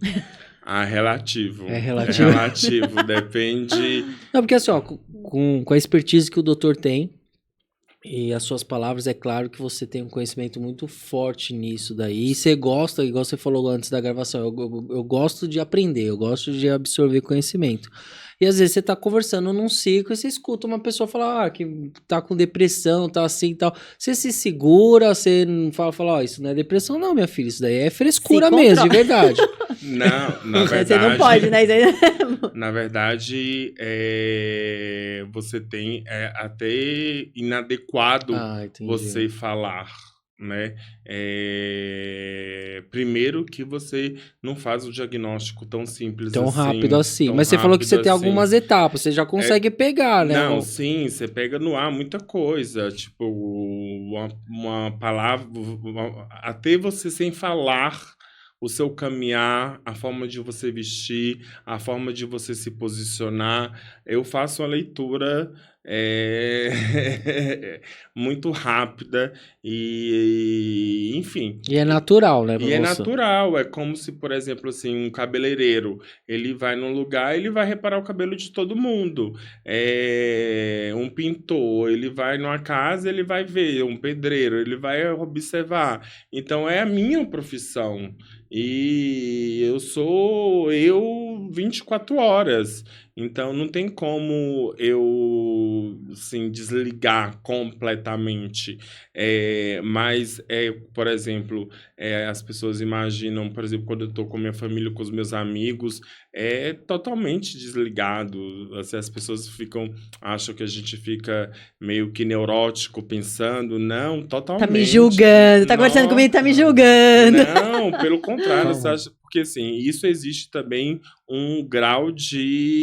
[SPEAKER 4] Relativo.
[SPEAKER 3] É relativo?
[SPEAKER 4] É relativo, depende...
[SPEAKER 3] Não, porque assim, ó, com a expertise que o doutor tem, e as suas palavras, é claro que você tem um conhecimento muito forte nisso daí. E você gosta, igual você falou antes da gravação, eu gosto de aprender, eu gosto de absorver conhecimento. E às vezes você tá conversando num ciclo e você escuta uma pessoa falar que tá com depressão, tá assim e tal. Você se segura, você não fala, isso não é depressão não, minha filha, isso daí é frescura mesmo, de verdade.
[SPEAKER 4] Não, na verdade...
[SPEAKER 2] Você não pode, né?
[SPEAKER 4] Na verdade, você tem até inadequado você falar, né? Primeiro que você não faz o diagnóstico tão simples
[SPEAKER 3] tão
[SPEAKER 4] assim.
[SPEAKER 3] rápido assim.
[SPEAKER 4] Tão
[SPEAKER 3] mas você falou que você tem
[SPEAKER 4] assim.
[SPEAKER 3] algumas etapas, você já consegue pegar, né?
[SPEAKER 4] Não, sim, você pega no ar muita coisa, tipo, uma palavra, até você sem falar, o seu caminhar, a forma de você vestir, a forma de você se posicionar. Eu faço uma leitura muito rápida e, enfim.
[SPEAKER 3] E é natural, né?
[SPEAKER 4] E é natural, é como se, por exemplo, assim, um cabeleireiro, ele vai num lugar, ele vai reparar o cabelo de todo mundo. Um pintor, ele vai numa casa, ele vai ver, um pedreiro, ele vai observar. Então, é a minha profissão. E eu sou 24 horas. Então, não tem como eu, assim, desligar completamente. Mas, por exemplo, as pessoas imaginam, por exemplo, quando eu estou com minha família, com os meus amigos, é totalmente desligado. Assim, as pessoas acham que a gente fica meio que neurótico pensando. Não, totalmente.
[SPEAKER 2] Tá me julgando, tá conversando comigo, tá me julgando.
[SPEAKER 4] Não, pelo contrário, você acha, porque assim, isso existe também um grau de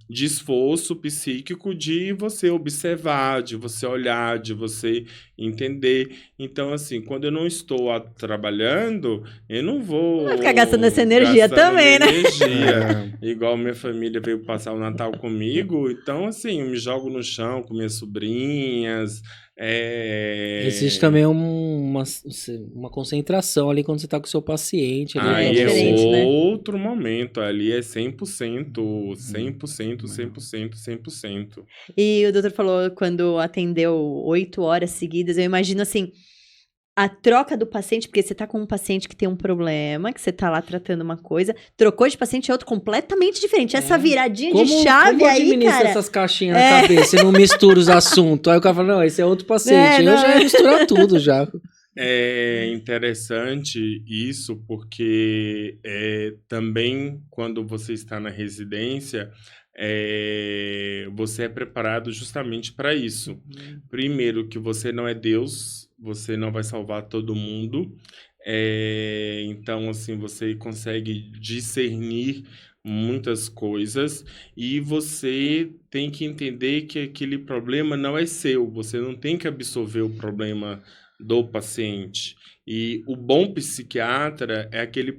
[SPEAKER 4] esforço psíquico de você observar, de você olhar, de você entender. Então, assim, quando eu não estou trabalhando, eu não vou...
[SPEAKER 2] Vai ficar gastando essa energia também, né?
[SPEAKER 4] Igual minha família veio passar o Natal comigo, então, assim, eu me jogo no chão com minhas sobrinhas...
[SPEAKER 3] Existe também uma concentração ali quando você tá com o seu paciente.
[SPEAKER 4] Aí
[SPEAKER 2] né?
[SPEAKER 4] Outro momento, ali é 100%, 100%, 100%, 100%.
[SPEAKER 2] E o doutor falou quando atendeu 8 horas seguidas, eu imagino assim, a troca do paciente, porque você tá com um paciente que tem um problema, que você tá lá tratando uma coisa, trocou de paciente é outro completamente diferente. Essa viradinha de chave
[SPEAKER 3] como
[SPEAKER 2] aí,
[SPEAKER 3] administra
[SPEAKER 2] cara...
[SPEAKER 3] essas caixinhas na cabeça e não mistura os assuntos? Aí o cara fala, não, esse é outro paciente. Eu já ia misturar tudo já.
[SPEAKER 4] É interessante isso, porque também quando você está na residência, você é preparado justamente para isso. Primeiro, que você não é Deus, você não vai salvar todo mundo. Então, assim, você consegue discernir muitas coisas e você tem que entender que aquele problema não é seu, você não tem que absorver o problema do paciente. E o bom psiquiatra é aquele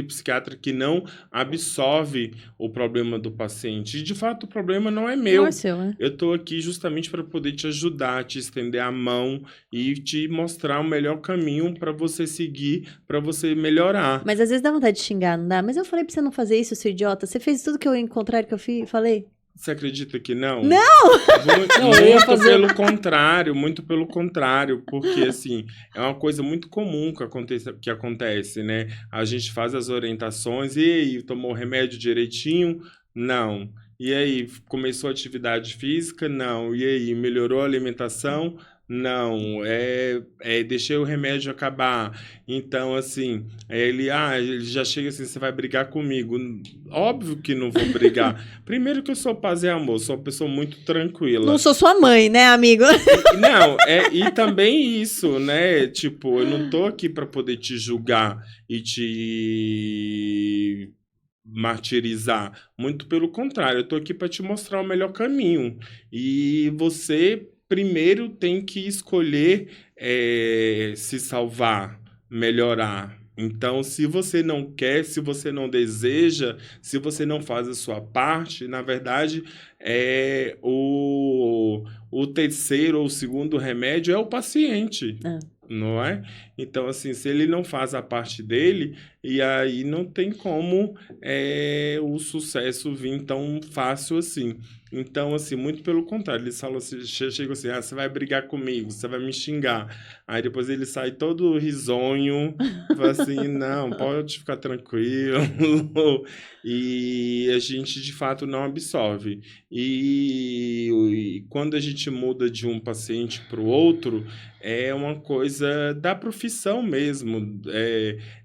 [SPEAKER 4] psiquiatra que não absorve o problema do paciente. E, de fato, o problema não é meu.
[SPEAKER 2] Não é seu, né?
[SPEAKER 4] Eu estou aqui justamente para poder te ajudar, te estender a mão e te mostrar o melhor caminho para você seguir, para você melhorar.
[SPEAKER 2] Mas às vezes dá vontade de xingar, não dá? Mas eu falei pra você não fazer isso, seu idiota. Você fez tudo que eu, contrário que eu falei?
[SPEAKER 4] Você acredita que não?
[SPEAKER 2] Não!
[SPEAKER 3] Não, eu ia
[SPEAKER 4] Muito
[SPEAKER 3] fazer-
[SPEAKER 4] muito pelo contrário, porque assim, é uma coisa muito comum que acontece, né? A gente faz as orientações, e aí, tomou o remédio direitinho? Não. E aí, começou a atividade física? Não. E aí, melhorou a alimentação? Não. Deixei o remédio acabar. Então, assim, ele já chega assim, você vai brigar comigo. Óbvio que não vou brigar. Primeiro que eu sou paz e amor, sou uma pessoa muito tranquila.
[SPEAKER 2] Não sou sua mãe, né, amigo?
[SPEAKER 4] Não, e também isso, né? Tipo, eu não tô aqui para poder te julgar e te martirizar. Muito pelo contrário, eu tô aqui para te mostrar o melhor caminho. E você primeiro tem que escolher se salvar, melhorar. Então, se você não quer, se você não deseja, se você não faz a sua parte, na verdade, o terceiro ou segundo remédio é o paciente, não é? Então, assim, se ele não faz a parte dele, e aí não tem como o sucesso vir tão fácil assim. Então, assim, muito pelo contrário, eles falam assim, chegam assim, você vai brigar comigo, você vai me xingar. Aí depois ele sai todo risonho, fala assim, não, pode ficar tranquilo. E a gente, de fato, não absorve. E quando a gente muda de um paciente para o outro, é uma coisa da profissão mesmo.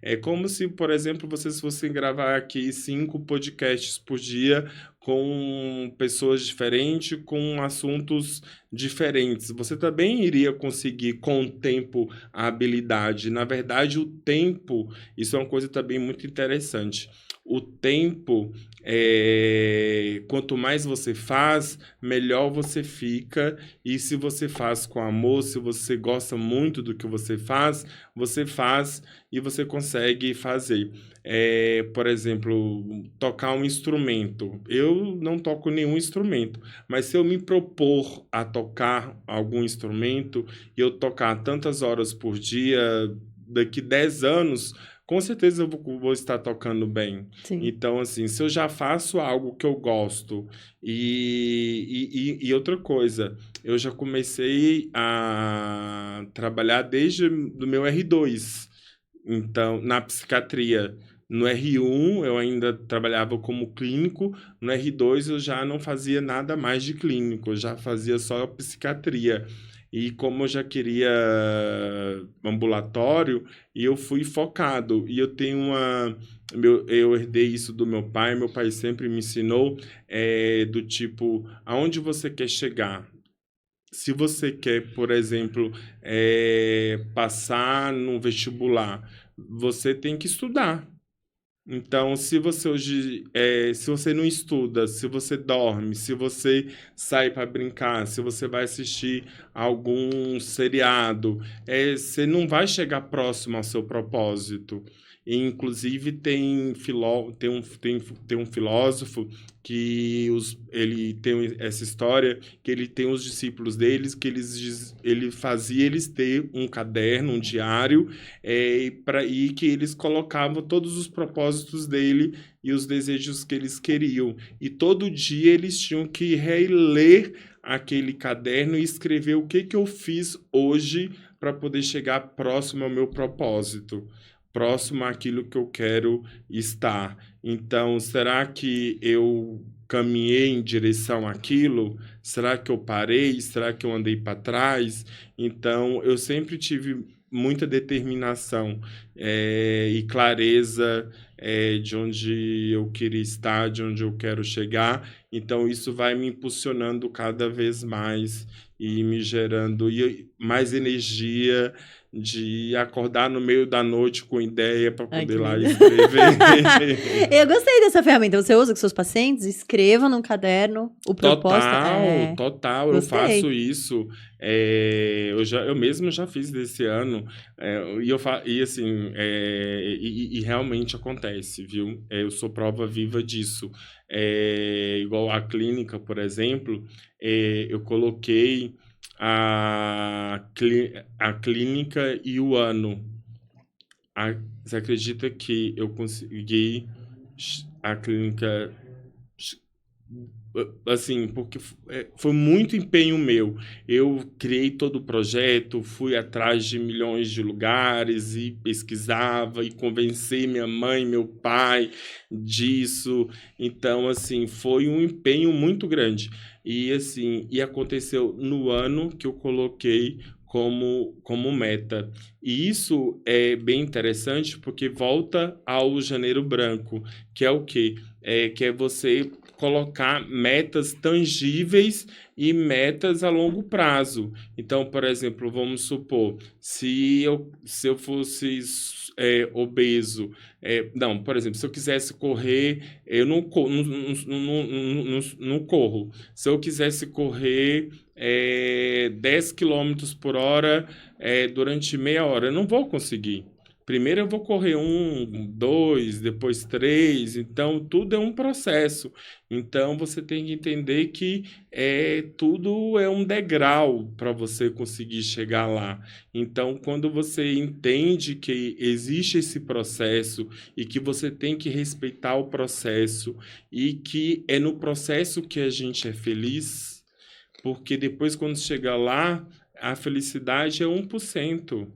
[SPEAKER 4] É como se, por exemplo, vocês fossem gravar aqui 5 podcasts por dia com pessoas diferentes, com assuntos diferentes. Você também iria conseguir, com o tempo, a habilidade. Na verdade, o tempo, isso é uma coisa também muito interessante. O tempo, quanto mais você faz, melhor você fica. E se você faz com amor, se você gosta muito do que você faz e você consegue fazer. Por exemplo, tocar um instrumento. Eu não toco nenhum instrumento, mas se eu me propor a tocar algum instrumento e eu tocar tantas horas por dia, daqui 10 anos, com certeza eu vou estar tocando bem.
[SPEAKER 2] Sim.
[SPEAKER 4] Então, assim, se eu já faço algo que eu gosto e outra coisa, eu já comecei a trabalhar desde do meu R2. Então, na psiquiatria. No R1 eu ainda trabalhava como clínico, no R2 eu já não fazia nada mais de clínico, eu já fazia só psiquiatria. E como eu já queria ambulatório, eu fui focado. E eu tenho eu herdei isso do meu pai sempre me ensinou do tipo, aonde você quer chegar? Se você quer, por exemplo, passar no vestibular, você tem que estudar. Então, se você hoje, se você não estuda, se você dorme, se você sai para brincar, se você vai assistir algum seriado, você não vai chegar próximo ao seu propósito. E, inclusive, tem um filósofo que ele tem essa história, que ele tem os discípulos deles, que ele fazia eles ter um caderno, um diário, e que eles colocavam todos os propósitos dele e os desejos que eles queriam. E todo dia eles tinham que reler aquele caderno e escrever o que eu fiz hoje para poder chegar próximo ao meu propósito, próximo àquilo que eu quero estar. Então, será que eu caminhei em direção àquilo? Será que eu parei? Será que eu andei para trás? Então, eu sempre tive muita determinação e clareza de onde eu queria estar, de onde eu quero chegar. Então, isso vai me impulsionando cada vez mais e me gerando mais energia de acordar no meio da noite com ideia para
[SPEAKER 2] Ai,
[SPEAKER 4] poder
[SPEAKER 2] que
[SPEAKER 4] ir lá
[SPEAKER 2] legal.
[SPEAKER 4] escrever.
[SPEAKER 2] Eu gostei dessa ferramenta. Você usa com seus pacientes? Escreva num caderno o propósito.
[SPEAKER 4] Total, eu
[SPEAKER 2] Gostei.
[SPEAKER 4] faço isso. Eu mesmo já fiz desse ano. E assim, e realmente acontece, viu? Eu sou prova viva disso. Igual a clínica, por exemplo, eu coloquei a clínica e o ano. Você acredita que eu consegui a clínica, assim, porque foi muito empenho meu. Eu criei todo o projeto, fui atrás de milhões de lugares e pesquisava e convenci minha mãe, meu pai disso. Então, assim, foi um empenho muito grande. E assim, aconteceu no ano que eu coloquei como meta. E isso é bem interessante porque volta ao Janeiro Branco, que é o quê? Que é você colocar metas tangíveis e metas a longo prazo. Então, por exemplo, vamos supor, se eu fosse obeso, não, por exemplo, se eu quisesse correr, eu não corro. Se eu quisesse correr 10 quilômetros por hora durante meia hora, eu não vou conseguir. Primeiro eu vou correr 1, 2, depois 3, então tudo é um processo. Então você tem que entender que tudo é um degrau para você conseguir chegar lá. Então, quando você entende que existe esse processo e que você tem que respeitar o processo e que é no processo que a gente é feliz, porque depois, quando chegar lá, a felicidade é 1%.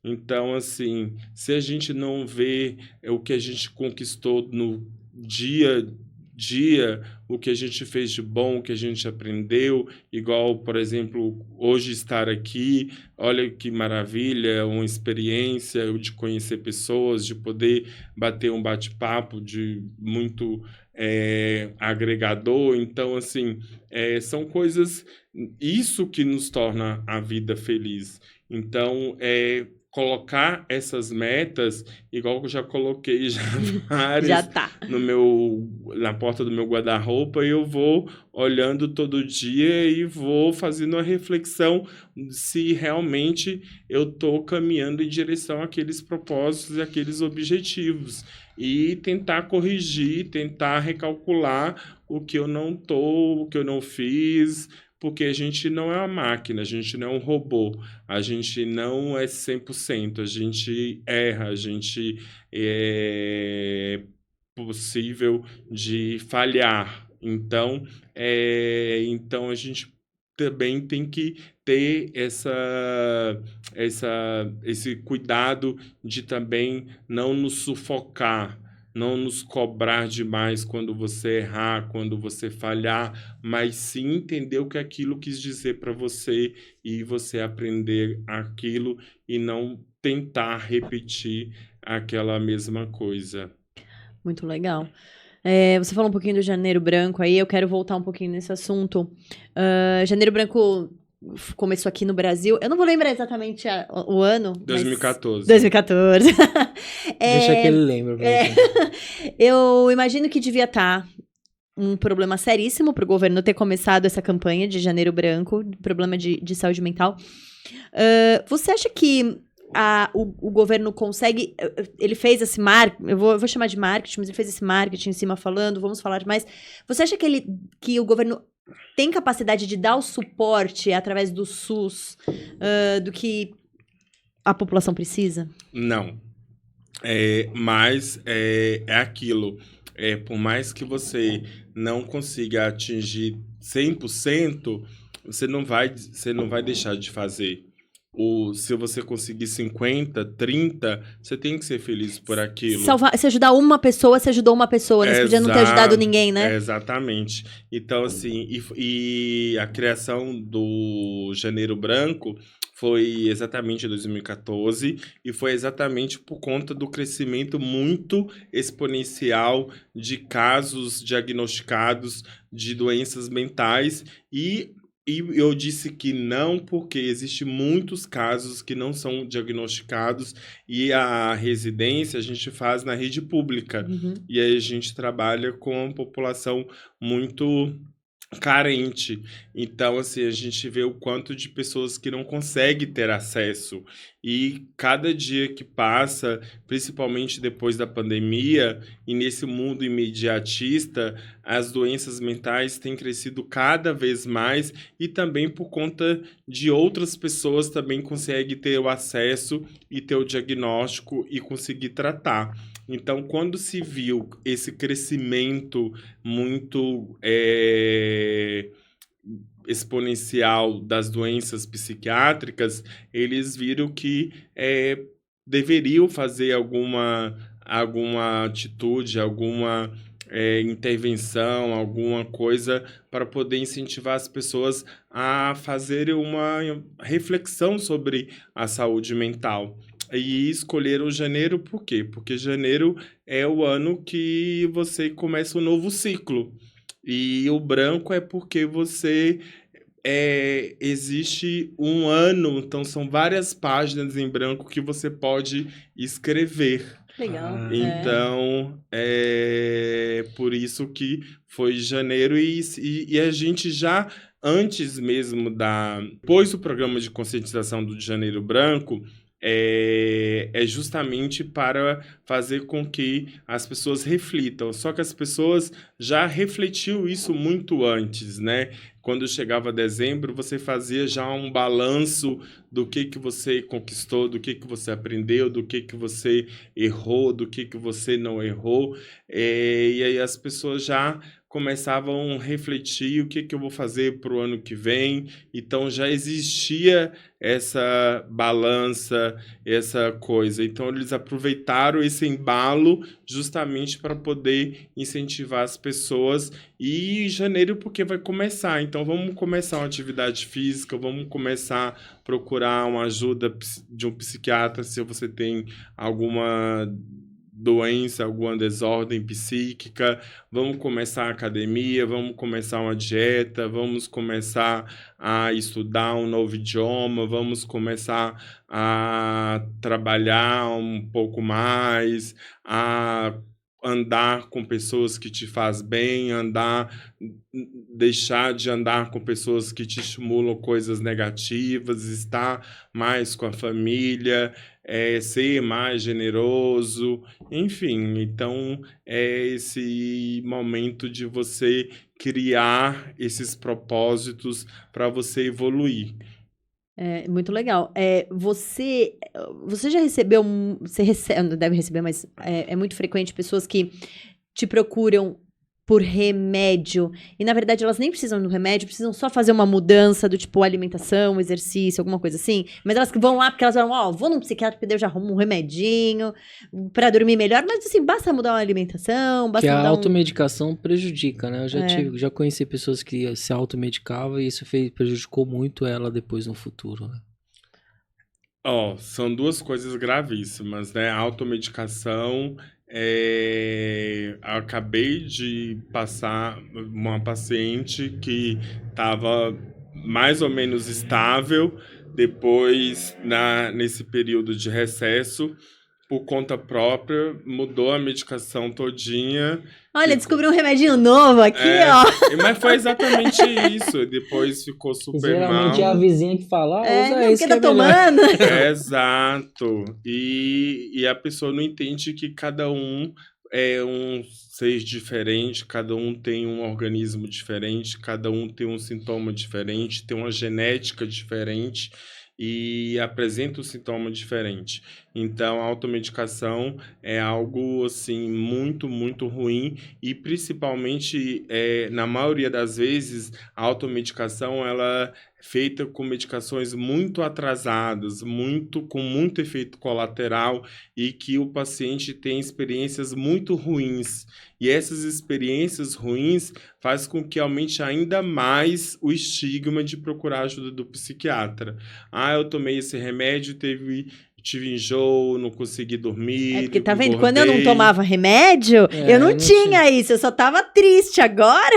[SPEAKER 4] Então, assim, se a gente não vê o que a gente conquistou no dia a dia, o que a gente fez de bom, o que a gente aprendeu, igual, por exemplo, hoje estar aqui, olha que maravilha, uma experiência de conhecer pessoas, de poder bater um bate-papo de muito agregador. Então, assim, são coisas, isso que nos torna a vida feliz. Então, colocar essas metas, igual eu já coloquei já várias
[SPEAKER 2] Já tá.
[SPEAKER 4] na porta do meu guarda-roupa, e eu vou olhando todo dia e vou fazendo uma reflexão se realmente eu estou caminhando em direção àqueles propósitos e àqueles objetivos. E tentar corrigir, tentar recalcular o que eu não fiz, porque a gente não é uma máquina, a gente não é um robô, a gente não é 100%, a gente erra, a gente é possível de falhar. Então, então a gente também tem que ter esse cuidado de também não nos sufocar, não nos cobrar demais quando você errar, quando você falhar, mas sim entender o que aquilo quis dizer para você e você aprender aquilo e não tentar repetir aquela mesma coisa.
[SPEAKER 2] Muito legal. Você falou um pouquinho do Janeiro Branco aí, eu quero voltar um pouquinho nesse assunto. Janeiro Branco começou aqui no Brasil, eu não vou lembrar exatamente o ano.
[SPEAKER 4] 2014.
[SPEAKER 2] 2014.
[SPEAKER 3] Deixa que ele lembra pra você.
[SPEAKER 2] Eu imagino que devia estar um problema seríssimo para o governo ter começado essa campanha de Janeiro Branco, problema de saúde mental. Você acha que o governo consegue... Ele fez esse marketing, eu vou chamar de marketing, mas ele fez esse marketing em cima falando, vamos falar mais. Você acha que o governo tem capacidade de dar o suporte através do SUS do que a população precisa?
[SPEAKER 4] Não. Mas é aquilo. Por mais que você não consiga atingir 100%, você não vai deixar de fazer. Se você conseguir 50, 30, você tem que ser feliz por aquilo.
[SPEAKER 2] Se ajudar uma pessoa, você ajudou uma pessoa, né? Você podia não ter ajudado ninguém, né?
[SPEAKER 4] Exatamente. Então, assim, e a criação do Janeiro Branco foi exatamente em 2014 e foi exatamente por conta do crescimento muito exponencial de casos diagnosticados de doenças mentais e E eu disse que não, porque existem muitos casos que não são diagnosticados e a residência a gente faz na rede pública.
[SPEAKER 2] Uhum.
[SPEAKER 4] E aí a gente trabalha com a população muito carente. Então, assim, a gente vê o quanto de pessoas que não conseguem ter acesso. E cada dia que passa, principalmente depois da pandemia, e nesse mundo imediatista, as doenças mentais têm crescido cada vez mais e também por conta de outras pessoas também conseguem ter o acesso e ter o diagnóstico e conseguir tratar. Então, quando se viu esse crescimento muito exponencial das doenças psiquiátricas, eles viram que deveriam fazer alguma atitude, alguma intervenção, alguma coisa para poder incentivar as pessoas a fazerem uma reflexão sobre a saúde mental. E escolheram janeiro por quê? Porque janeiro é o ano que você começa um novo ciclo. E o branco é porque você existe um ano, então são várias páginas em branco que você pode escrever.
[SPEAKER 2] Legal.
[SPEAKER 3] Ah,
[SPEAKER 4] Então, é por isso que foi janeiro e a gente já, antes mesmo depois do programa de conscientização do Janeiro Branco, é justamente para fazer com que as pessoas reflitam. Só que as pessoas já refletiam isso muito antes, né? Quando chegava dezembro, você fazia já um balanço do que você conquistou, do que você aprendeu, do que você errou, do que você não errou. E aí as pessoas já começavam a refletir o que eu vou fazer para o ano que vem. Então já existia essa balança, essa coisa. Então eles aproveitaram esse embalo justamente para poder incentivar as pessoas. E em janeiro, porque vai começar. Então vamos começar uma atividade física, vamos começar a procurar uma ajuda de um psiquiatra se você tem alguma doença, alguma desordem psíquica, vamos começar a academia, vamos começar uma dieta, vamos começar a estudar um novo idioma, vamos começar a trabalhar um pouco mais, a andar com pessoas que te faz bem, deixar de andar com pessoas que te estimulam coisas negativas, estar mais com a família, ser mais generoso, enfim. Então, é esse momento de você criar esses propósitos para você evoluir.
[SPEAKER 2] É muito legal. Você já recebeu, você recebe, não deve receber, mas é muito frequente pessoas que te procuram por remédio, e na verdade elas nem precisam do remédio, precisam só fazer uma mudança do tipo alimentação, exercício, alguma coisa assim, mas elas vão lá porque elas falam, vou num psiquiatra porque eu já arrumo um remedinho pra dormir melhor, mas assim, basta mudar uma alimentação, basta
[SPEAKER 3] que a
[SPEAKER 2] mudar
[SPEAKER 3] automedicação prejudica, né? Eu já conheci pessoas que se automedicavam e isso prejudicou muito ela depois no futuro, né?
[SPEAKER 4] São duas coisas gravíssimas, né? A automedicação, acabei de passar uma paciente que estava mais ou menos estável, depois, nesse período de recesso, por conta própria, mudou a medicação todinha.
[SPEAKER 2] Olha, descobri um remedinho novo aqui, ó.
[SPEAKER 4] Mas foi exatamente isso. Depois ficou super
[SPEAKER 3] Geralmente
[SPEAKER 4] mal.
[SPEAKER 3] é a vizinha que fala, usa
[SPEAKER 2] Não,
[SPEAKER 3] esse
[SPEAKER 2] porque
[SPEAKER 3] que é
[SPEAKER 2] tá
[SPEAKER 3] melhor.
[SPEAKER 2] tomando.
[SPEAKER 4] Exato. E a pessoa não entende que cada um é um ser diferente, cada um tem um organismo diferente, cada um tem um sintoma diferente, tem uma genética diferente e apresenta um sintoma diferente. Então, a automedicação é algo, assim, muito, muito ruim e, principalmente, na maioria das vezes, a automedicação, ela é feita com medicações muito atrasadas, com muito efeito colateral e que o paciente tem experiências muito ruins. E essas experiências ruins faz com que aumente ainda mais o estigma de procurar ajuda do psiquiatra. Eu tomei esse remédio, tive enjoo, não consegui dormir.
[SPEAKER 2] Porque tá vendo?
[SPEAKER 4] engordei.
[SPEAKER 2] Quando eu não tomava remédio, eu não
[SPEAKER 3] não
[SPEAKER 2] tinha isso, eu só tava triste. Agora,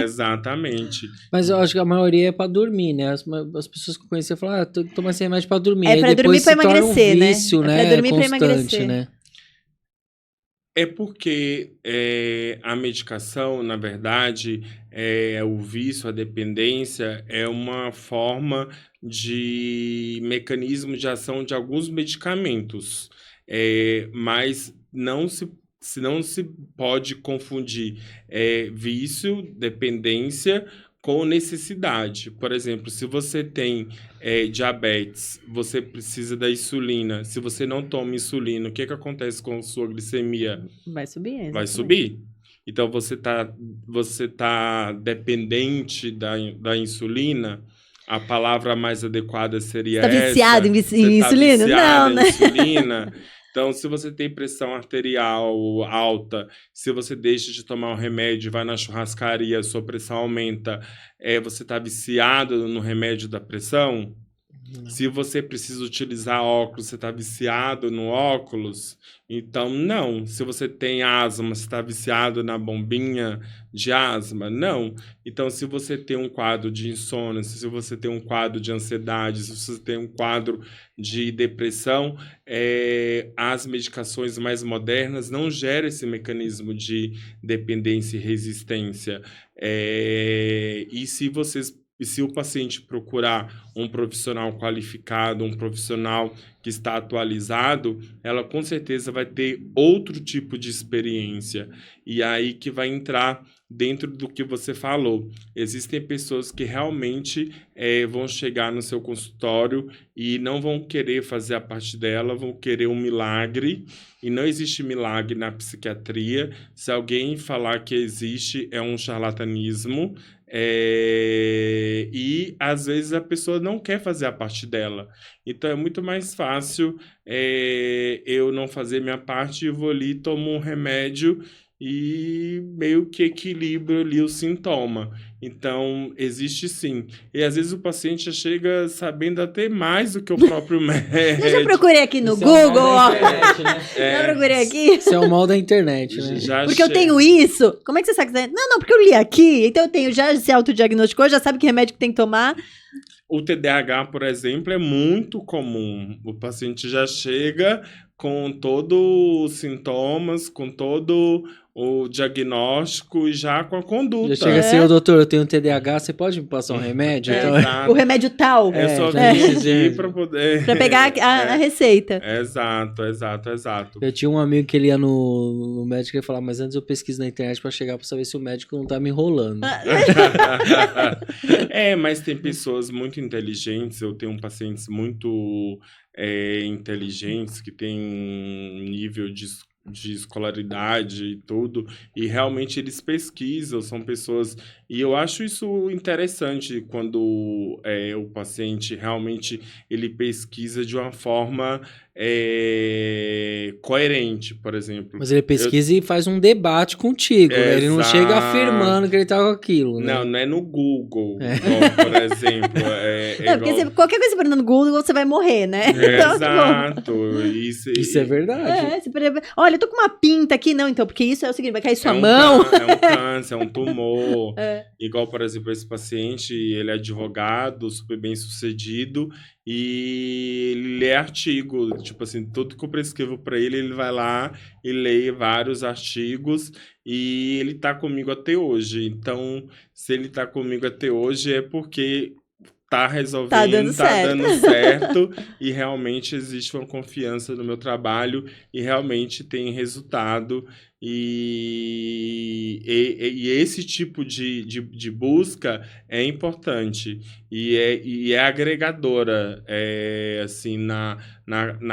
[SPEAKER 4] Exatamente.
[SPEAKER 3] Mas eu acho que a maioria é pra dormir, né? As pessoas que eu conhecia falaram, toma esse remédio pra dormir.
[SPEAKER 2] É
[SPEAKER 3] Aí
[SPEAKER 2] pra
[SPEAKER 3] depois
[SPEAKER 2] dormir, pra
[SPEAKER 3] se torna
[SPEAKER 2] emagrecer,
[SPEAKER 3] um
[SPEAKER 2] né?
[SPEAKER 3] vício,
[SPEAKER 2] É
[SPEAKER 3] né?
[SPEAKER 2] pra dormir, pra
[SPEAKER 3] constante,
[SPEAKER 2] emagrecer.
[SPEAKER 3] né?
[SPEAKER 4] É porque a medicação, na verdade, o vício, a dependência, é uma forma de mecanismo de ação de alguns medicamentos. Mas não se pode confundir vício, dependência com necessidade. Por exemplo, se você tem diabetes, você precisa da insulina. Se você não toma insulina, o que acontece com a sua glicemia?
[SPEAKER 2] vai subir,
[SPEAKER 4] Vai
[SPEAKER 2] exatamente.
[SPEAKER 4] subir. Então, você tá dependente da insulina. A palavra mais adequada seria
[SPEAKER 2] Você tá
[SPEAKER 4] essa.
[SPEAKER 2] viciado em
[SPEAKER 4] Você tá
[SPEAKER 2] insulina?
[SPEAKER 4] viciada
[SPEAKER 2] Não,
[SPEAKER 4] em
[SPEAKER 2] né?
[SPEAKER 4] insulina. Então, se você tem pressão arterial alta, se você deixa de tomar um remédio, vai na churrascaria, sua pressão aumenta, você está viciado no remédio da pressão? Se você precisa utilizar óculos, você está viciado no óculos? Então, não. Se você tem asma, você está viciado na bombinha de asma? Não. Então, se você tem um quadro de insônia, se você tem um quadro de ansiedade, se você tem um quadro de depressão, as medicações mais modernas não geram esse mecanismo de dependência e resistência. E se o paciente procurar um profissional qualificado, um profissional que está atualizado, ela com certeza vai ter outro tipo de experiência. E aí que vai entrar dentro do que você falou. Existem pessoas que realmente vão chegar no seu consultório e não vão querer fazer a parte dela, vão querer um milagre. E não existe milagre na psiquiatria. Se alguém falar que existe, é um charlatanismo. E às vezes a pessoa não quer fazer a parte dela. Então é muito mais fácil eu não fazer minha parte e vou ali, tomo um remédio e meio que equilibro ali o sintoma. Então, existe sim. E às vezes o paciente já chega sabendo até mais do que o próprio médico.
[SPEAKER 2] Eu já procurei aqui no
[SPEAKER 3] Esse é o mal
[SPEAKER 2] Google,
[SPEAKER 3] da
[SPEAKER 2] ó.
[SPEAKER 3] internet, né?
[SPEAKER 2] Já procurei aqui.
[SPEAKER 3] Esse é o mal da internet, né?
[SPEAKER 4] Já
[SPEAKER 2] Porque eu tenho isso. Como é que você sabe que você... Não, porque eu li aqui. Então eu tenho, já se autodiagnosticou, já sabe que remédio que tem que tomar.
[SPEAKER 4] O TDAH, por exemplo, é muito comum. O paciente já chega com todos os sintomas, com todo o diagnóstico e já com a conduta.
[SPEAKER 3] Já chega assim, ô doutor, eu tenho TDAH, você pode me passar um remédio? Então,
[SPEAKER 4] Exato.
[SPEAKER 2] O remédio tal.
[SPEAKER 4] Eu só
[SPEAKER 3] já
[SPEAKER 4] vim
[SPEAKER 3] decidi.
[SPEAKER 4] aqui para poder...
[SPEAKER 2] Pra pegar a receita.
[SPEAKER 4] Exato.
[SPEAKER 3] eu tinha um amigo que ele ia no médico e ia falar, mas antes eu pesquiso na internet pra chegar pra saber se o médico não tá me enrolando.
[SPEAKER 4] Mas tem pessoas muito inteligentes. Eu tenho pacientes muito inteligentes que têm um nível de escolaridade e tudo, e realmente eles pesquisam, são pessoas, e eu acho isso interessante quando o paciente realmente ele pesquisa de uma forma coerente, por exemplo.
[SPEAKER 3] Mas ele pesquisa e faz um debate contigo, né? Ele não chega
[SPEAKER 4] Exato.
[SPEAKER 3] afirmando que ele tá com aquilo, né?
[SPEAKER 4] Não é no Google, igual, por exemplo.
[SPEAKER 2] Não, porque qualquer coisa que você pergunta no Google, você vai morrer, né? Então, tipo,
[SPEAKER 4] Exato.
[SPEAKER 3] Isso é verdade.
[SPEAKER 2] olha, eu tô com uma pinta aqui. Não, então, porque isso é o seguinte, vai cair sua
[SPEAKER 4] um
[SPEAKER 2] mão.
[SPEAKER 4] É um câncer, é um tumor. Igual, por exemplo, esse paciente, ele é advogado, super bem sucedido, e ele lê artigo. Tipo assim, tudo que eu prescrevo para ele, ele vai lá e lê vários artigos, e ele tá comigo até hoje. Então, se ele tá comigo até hoje, é porque tá resolvendo, tá dando certo, e realmente existe uma confiança no meu trabalho, e realmente tem resultado, e esse tipo de busca é importante, e é agregadora, assim, na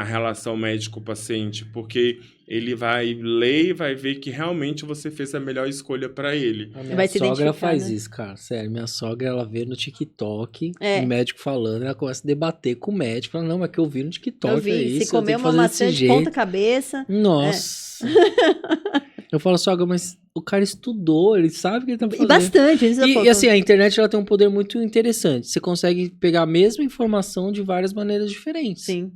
[SPEAKER 4] relação médico-paciente, porque ele vai ler e vai ver que realmente você fez a melhor escolha para ele.
[SPEAKER 3] A minha
[SPEAKER 2] Vai se
[SPEAKER 3] sogra
[SPEAKER 2] identificar,
[SPEAKER 3] faz
[SPEAKER 2] né?
[SPEAKER 3] isso, cara. Sério, minha sogra, ela vê no TikTok
[SPEAKER 2] É.
[SPEAKER 3] o médico falando, ela começa a debater com o médico. Fala, não, mas que eu vi no TikTok,
[SPEAKER 2] Eu vi,
[SPEAKER 3] é isso.
[SPEAKER 2] se comer
[SPEAKER 3] eu tenho que
[SPEAKER 2] uma
[SPEAKER 3] fazer
[SPEAKER 2] maçã
[SPEAKER 3] desse
[SPEAKER 2] de ponta
[SPEAKER 3] jeito.
[SPEAKER 2] cabeça.
[SPEAKER 3] Nossa. Eu falo, sogra, mas o cara estudou, ele sabe o que ele tá
[SPEAKER 2] E
[SPEAKER 3] fazendo.
[SPEAKER 2] bastante.
[SPEAKER 3] E assim, a internet ela tem um poder muito interessante. Você consegue pegar a mesma informação de várias maneiras diferentes.
[SPEAKER 2] Sim.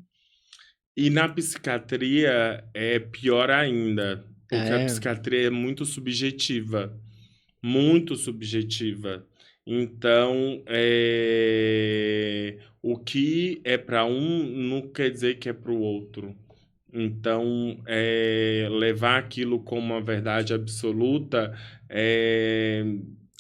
[SPEAKER 4] E na psiquiatria é pior ainda, porque a
[SPEAKER 3] É.
[SPEAKER 4] psiquiatria é muito subjetiva. Muito subjetiva. Então, o que é para um não quer dizer que é para o outro. Então, levar aquilo como uma verdade absoluta é,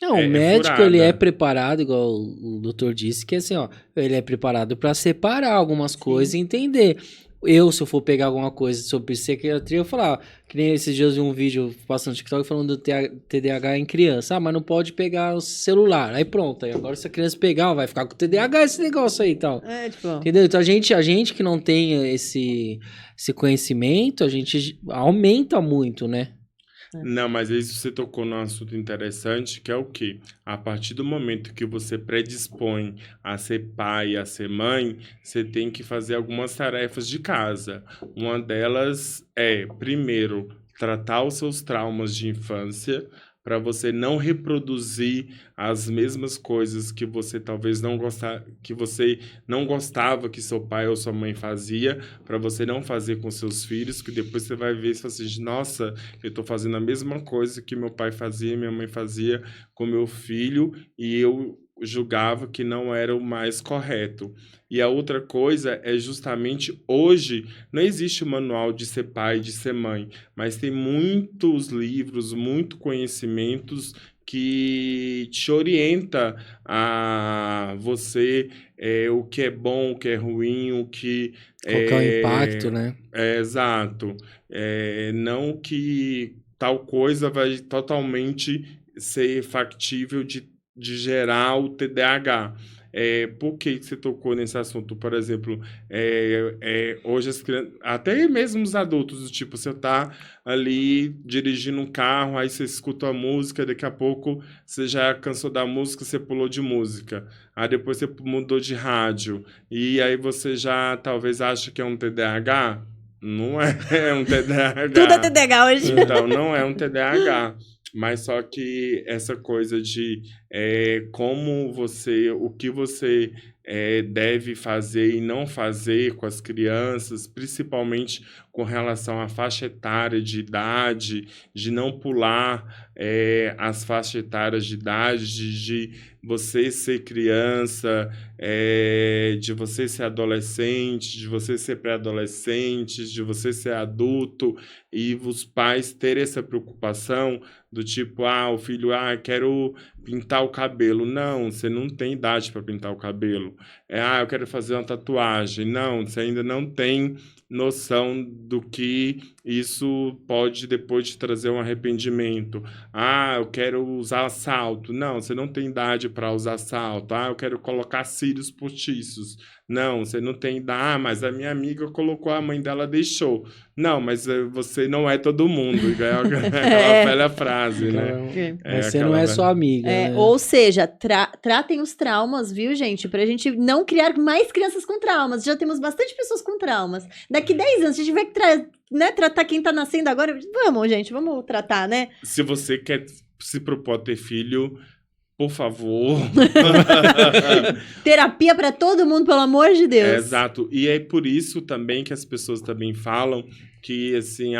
[SPEAKER 3] Não, o
[SPEAKER 4] é
[SPEAKER 3] médico, ele é
[SPEAKER 4] furada.
[SPEAKER 3] preparado, igual o doutor disse, que assim, ó, ele é preparado para separar algumas coisas e entender. Se eu for pegar alguma coisa sobre psiquiatria, eu falar, que nem esses dias eu vi um vídeo passando no TikTok falando do TDAH em criança. Ah, mas não pode pegar o celular. Aí pronto, aí agora se a criança pegar, vai ficar com TDAH esse negócio aí e tal.
[SPEAKER 2] Tipo...
[SPEAKER 3] Entendeu? Então a gente que não tem esse conhecimento, a gente aumenta muito, né?
[SPEAKER 4] Não, mas aí você tocou num assunto interessante, que é o quê? A partir do momento que você predispõe a ser pai, a ser mãe, você tem que fazer algumas tarefas de casa. Uma delas é, primeiro, tratar os seus traumas de infância, para você não reproduzir as mesmas coisas que você talvez não gostar, que você não gostava que seu pai ou sua mãe fazia, para você não fazer com seus filhos, que depois você vai ver e fala assim, nossa, eu estou fazendo a mesma coisa que meu pai fazia, minha mãe fazia com meu filho, e eu julgava que não era o mais correto. E a outra coisa é justamente hoje não existe manual de ser pai, de ser mãe, mas tem muitos livros, muito conhecimentos que te orienta a você o que é bom, o que é ruim, o que
[SPEAKER 3] Qual que é o impacto, né?
[SPEAKER 4] exato. Não que tal coisa vai totalmente ser factível de gerar o TDAH. Por que você tocou nesse assunto? Por exemplo, hoje as crianças, até mesmo os adultos, tipo, você tá ali dirigindo um carro, aí você escuta a música, daqui a pouco você já cansou da música, você pulou de música. Aí depois você mudou de rádio. E aí você já talvez acha que é um TDAH? Não é um TDAH.
[SPEAKER 2] Tudo é TDAH hoje.
[SPEAKER 4] Então, não é um TDAH. Mas só que essa coisa de o que você deve fazer e não fazer com as crianças, principalmente com relação à faixa etária de idade, de não pular as faixas etárias de idade, de você ser criança, de você ser adolescente, de você ser pré-adolescente, de você ser adulto, e os pais terem essa preocupação do tipo, o filho, quero pintar o cabelo. Não, você não tem idade para pintar o cabelo. Eu quero fazer uma tatuagem. Não, você ainda não tem noção do que isso pode depois te trazer um arrependimento. Eu quero usar salto. Não, você não tem idade para usar salto. Eu quero colocar cílios postiços. Não, você não tem idade. Mas a minha amiga colocou, a mãe dela deixou. Não, mas você não é todo mundo. É aquela velha frase, né?
[SPEAKER 3] Você não é só amiga. Né?
[SPEAKER 2] Ou seja, tratem os traumas, viu, gente? Pra gente não criar mais crianças com traumas. Já temos bastante pessoas com traumas. Daqui 10 anos, se a gente tiver que tratar quem tá nascendo agora, vamos, gente, vamos tratar, né?
[SPEAKER 4] Se você quer se propor a ter filho, por favor.
[SPEAKER 2] Terapia pra todo mundo, pelo amor de Deus.
[SPEAKER 4] Exato. E é por isso também que as pessoas também falam que, assim,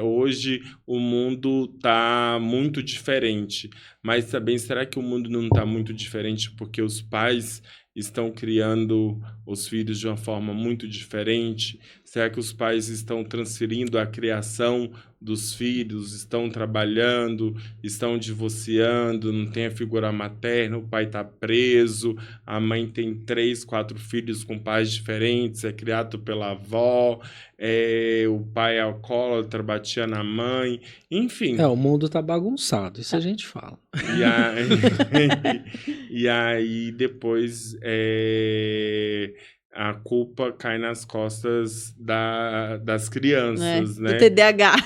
[SPEAKER 4] hoje o mundo tá muito diferente. Mas também, será que o mundo não tá muito diferente porque os pais estão criando os filhos de uma forma muito diferente? Será que os pais estão transferindo a criação dos filhos, estão trabalhando, estão divorciando, não tem a figura materna, o pai está preso, a mãe tem 3, 4 filhos com pais diferentes, é criado pela avó, o pai é alcoólatra, batia na mãe, enfim.
[SPEAKER 3] O mundo tá bagunçado, isso a gente fala.
[SPEAKER 4] E aí depois a culpa cai nas costas das crianças, né?
[SPEAKER 2] Do TDAH.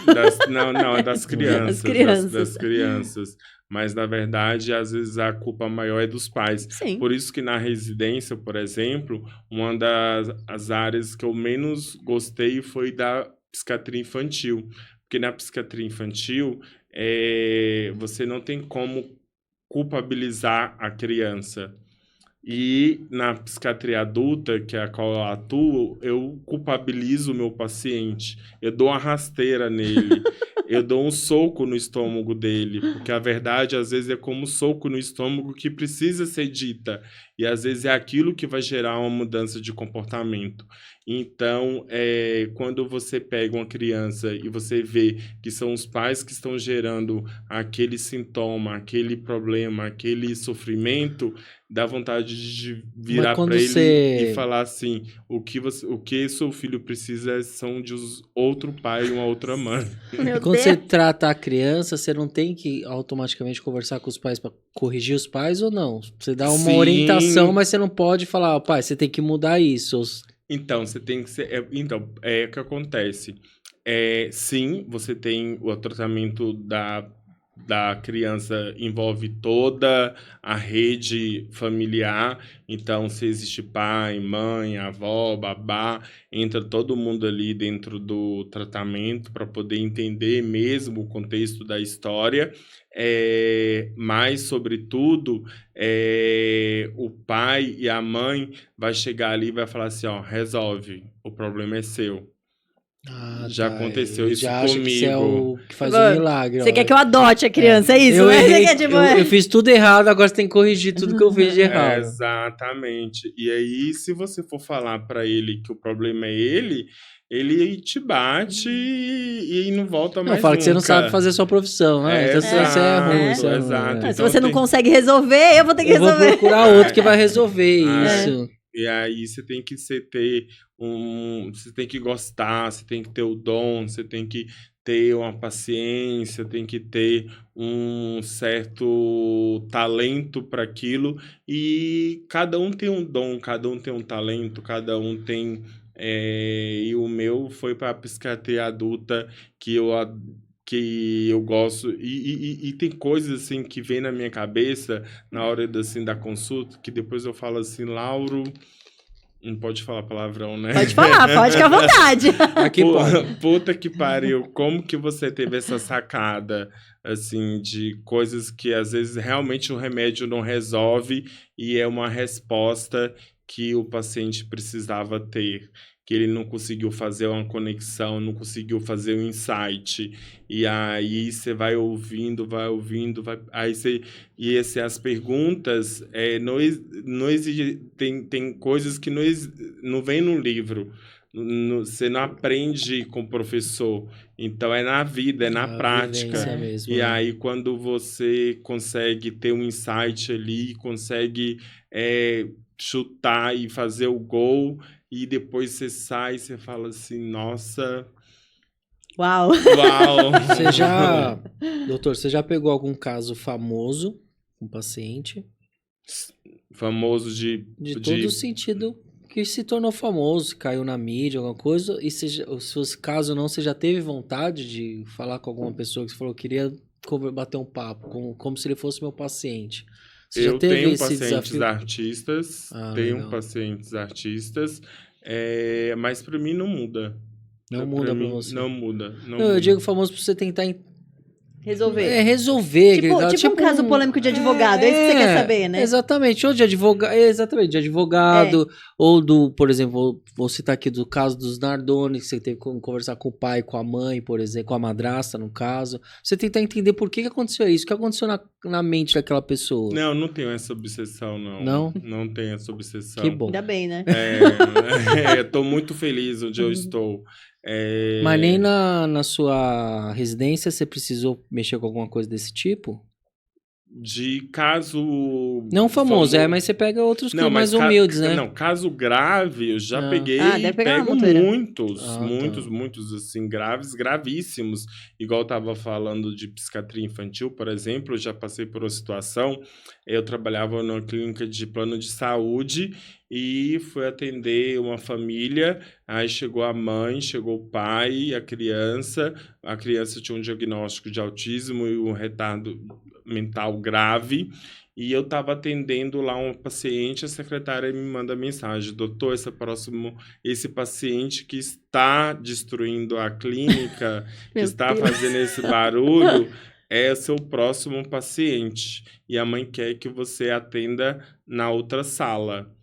[SPEAKER 4] Das crianças. Das crianças. Mas, na verdade, às vezes a culpa maior é dos pais.
[SPEAKER 2] Sim.
[SPEAKER 4] Por isso que na residência, por exemplo, uma das áreas que eu menos gostei foi da psiquiatria infantil. Porque na psiquiatria infantil, você não tem como culpabilizar a criança. E na psiquiatria adulta, que é a qual eu atuo, eu culpabilizo o meu paciente. Eu dou uma rasteira nele. Eu dou um soco no estômago dele. Porque a verdade, às vezes, é como um soco no estômago que precisa ser dita. E às vezes é aquilo que vai gerar uma mudança de comportamento. Então, quando você pega uma criança e você vê que são os pais que estão gerando aquele sintoma, aquele problema, aquele sofrimento, dá vontade de virar
[SPEAKER 3] quando
[SPEAKER 4] para ele
[SPEAKER 3] você-
[SPEAKER 4] e falar assim: o que seu filho precisa são de outro pai e uma outra mãe.
[SPEAKER 2] Meu
[SPEAKER 3] Quando
[SPEAKER 2] Deus.
[SPEAKER 3] você trata a criança, você não tem que automaticamente conversar com os pais pra corrigir os pais ou não? Você dá uma
[SPEAKER 4] Sim.
[SPEAKER 3] orientação, mas você não pode falar, ó, pai, você tem que mudar isso.
[SPEAKER 4] Então, você tem que ser. Então, o que acontece? Sim, você tem o tratamento da criança, envolve toda a rede familiar. Então, se existe pai, mãe, avó, babá, entra todo mundo ali dentro do tratamento para poder entender mesmo o contexto da história. Mas, sobretudo, o pai e a mãe vai chegar ali e vai falar assim, ó, resolve, o problema é seu.
[SPEAKER 3] Ah,
[SPEAKER 4] Já
[SPEAKER 3] tá,
[SPEAKER 4] aconteceu
[SPEAKER 3] ele
[SPEAKER 4] isso
[SPEAKER 3] já acha que você é
[SPEAKER 4] comigo.
[SPEAKER 3] o que faz o
[SPEAKER 2] Agora,
[SPEAKER 3] milagre.
[SPEAKER 2] Você
[SPEAKER 3] ó.
[SPEAKER 2] quer que eu adote a criança, é isso,
[SPEAKER 3] eu
[SPEAKER 2] né? Você
[SPEAKER 3] errei,
[SPEAKER 2] quer, tipo,
[SPEAKER 3] eu fiz tudo errado, agora você tem que corrigir tudo que eu fiz de errado.
[SPEAKER 4] Exatamente. E aí, se você for falar pra ele que o problema é ele te bate e não volta
[SPEAKER 3] Não,
[SPEAKER 4] mais
[SPEAKER 3] fala que você não
[SPEAKER 4] nunca.
[SPEAKER 3] sabe fazer a sua profissão. Ah, então você é ruim. Você é ruim,
[SPEAKER 4] Exato.
[SPEAKER 2] Ah,
[SPEAKER 3] é.
[SPEAKER 2] se
[SPEAKER 4] Então
[SPEAKER 2] você não
[SPEAKER 4] tem-
[SPEAKER 2] consegue resolver, eu vou ter que
[SPEAKER 3] Eu vou
[SPEAKER 2] resolver.
[SPEAKER 3] procurar outro que vai resolver
[SPEAKER 4] É.
[SPEAKER 3] isso.
[SPEAKER 4] E aí você tem que você tem que gostar, você tem que ter o dom, você tem que ter uma paciência, tem que ter um certo talento para aquilo. E cada um tem um dom, cada um tem um talento, cada um tem. E o meu foi para a psiquiatria adulta que eu gosto. E tem coisas assim que vem na minha cabeça na hora assim, da consulta, que depois eu falo assim, Lauro, não pode falar palavrão, né?
[SPEAKER 2] Pode falar, pode ficar à vontade.
[SPEAKER 3] Aqui pode.
[SPEAKER 4] Puta que pariu, como que você teve essa sacada, assim, de coisas que às vezes realmente o remédio não resolve e é uma resposta que o paciente precisava ter, que ele não conseguiu fazer uma conexão, não conseguiu fazer um insight, e aí você vai ouvindo, aí você... E as perguntas, não exige, tem coisas que não vem no livro, você não aprende com o professor, então é na vida, é na
[SPEAKER 3] A
[SPEAKER 4] prática.
[SPEAKER 3] vivência mesmo,
[SPEAKER 4] E
[SPEAKER 3] né?
[SPEAKER 4] aí, quando você consegue ter um insight ali, consegue chutar e fazer o gol, e depois você sai e você fala assim, nossa,
[SPEAKER 2] Uau.
[SPEAKER 4] uau!
[SPEAKER 3] Doutor, você já pegou algum caso famoso com paciente?
[SPEAKER 4] Famoso
[SPEAKER 3] De todo o sentido que se tornou famoso, caiu na mídia, alguma coisa, e se fosse caso não, você já teve vontade de falar com alguma pessoa que você falou, queria bater um papo, como se ele fosse meu paciente. Você já
[SPEAKER 4] Eu
[SPEAKER 3] teve
[SPEAKER 4] tenho
[SPEAKER 3] esse
[SPEAKER 4] pacientes
[SPEAKER 3] desafio?
[SPEAKER 4] artistas, mas para mim não muda.
[SPEAKER 3] Não muda pra
[SPEAKER 4] mim,
[SPEAKER 3] você.
[SPEAKER 4] Não muda.
[SPEAKER 3] Não, eu digo famoso pra você tentar
[SPEAKER 2] Resolver.
[SPEAKER 3] resolver.
[SPEAKER 2] Tipo um caso polêmico de advogado, é isso que você quer saber, né?
[SPEAKER 3] Exatamente, ou de advogado, de advogado, ou do, por exemplo, vou citar aqui do caso dos Nardoni, que você teve que conversar com o pai, com a mãe, por exemplo, com a madrasta, no caso. Você tentar entender por que aconteceu isso, o que aconteceu na mente daquela pessoa.
[SPEAKER 4] Não tenho essa obsessão, não.
[SPEAKER 3] Não?
[SPEAKER 4] Não tenho essa obsessão.
[SPEAKER 3] Que bom.
[SPEAKER 2] Ainda bem, né?
[SPEAKER 4] Eu tô muito feliz onde eu estou.
[SPEAKER 3] Mas nem na sua residência você precisou mexer com alguma coisa desse tipo?
[SPEAKER 4] De caso...
[SPEAKER 3] Não famoso, mas você pega outros que mais humildes, né?
[SPEAKER 4] Não, caso grave, eu já peguei
[SPEAKER 2] deve pegar
[SPEAKER 4] pego
[SPEAKER 2] uma montoeira.
[SPEAKER 4] muitos, assim, gravíssimos. Igual eu tava falando de psiquiatria infantil, por exemplo, eu já passei por uma situação, eu trabalhava numa clínica de plano de saúde e fui atender uma família, aí chegou a mãe, chegou o pai, a criança tinha um diagnóstico de autismo e um retardo mental grave, e eu estava atendendo lá um paciente, a secretária me manda mensagem, doutor, esse paciente que está destruindo a clínica, que está fazendo esse barulho, é seu próximo paciente e a mãe quer que você atenda na outra sala.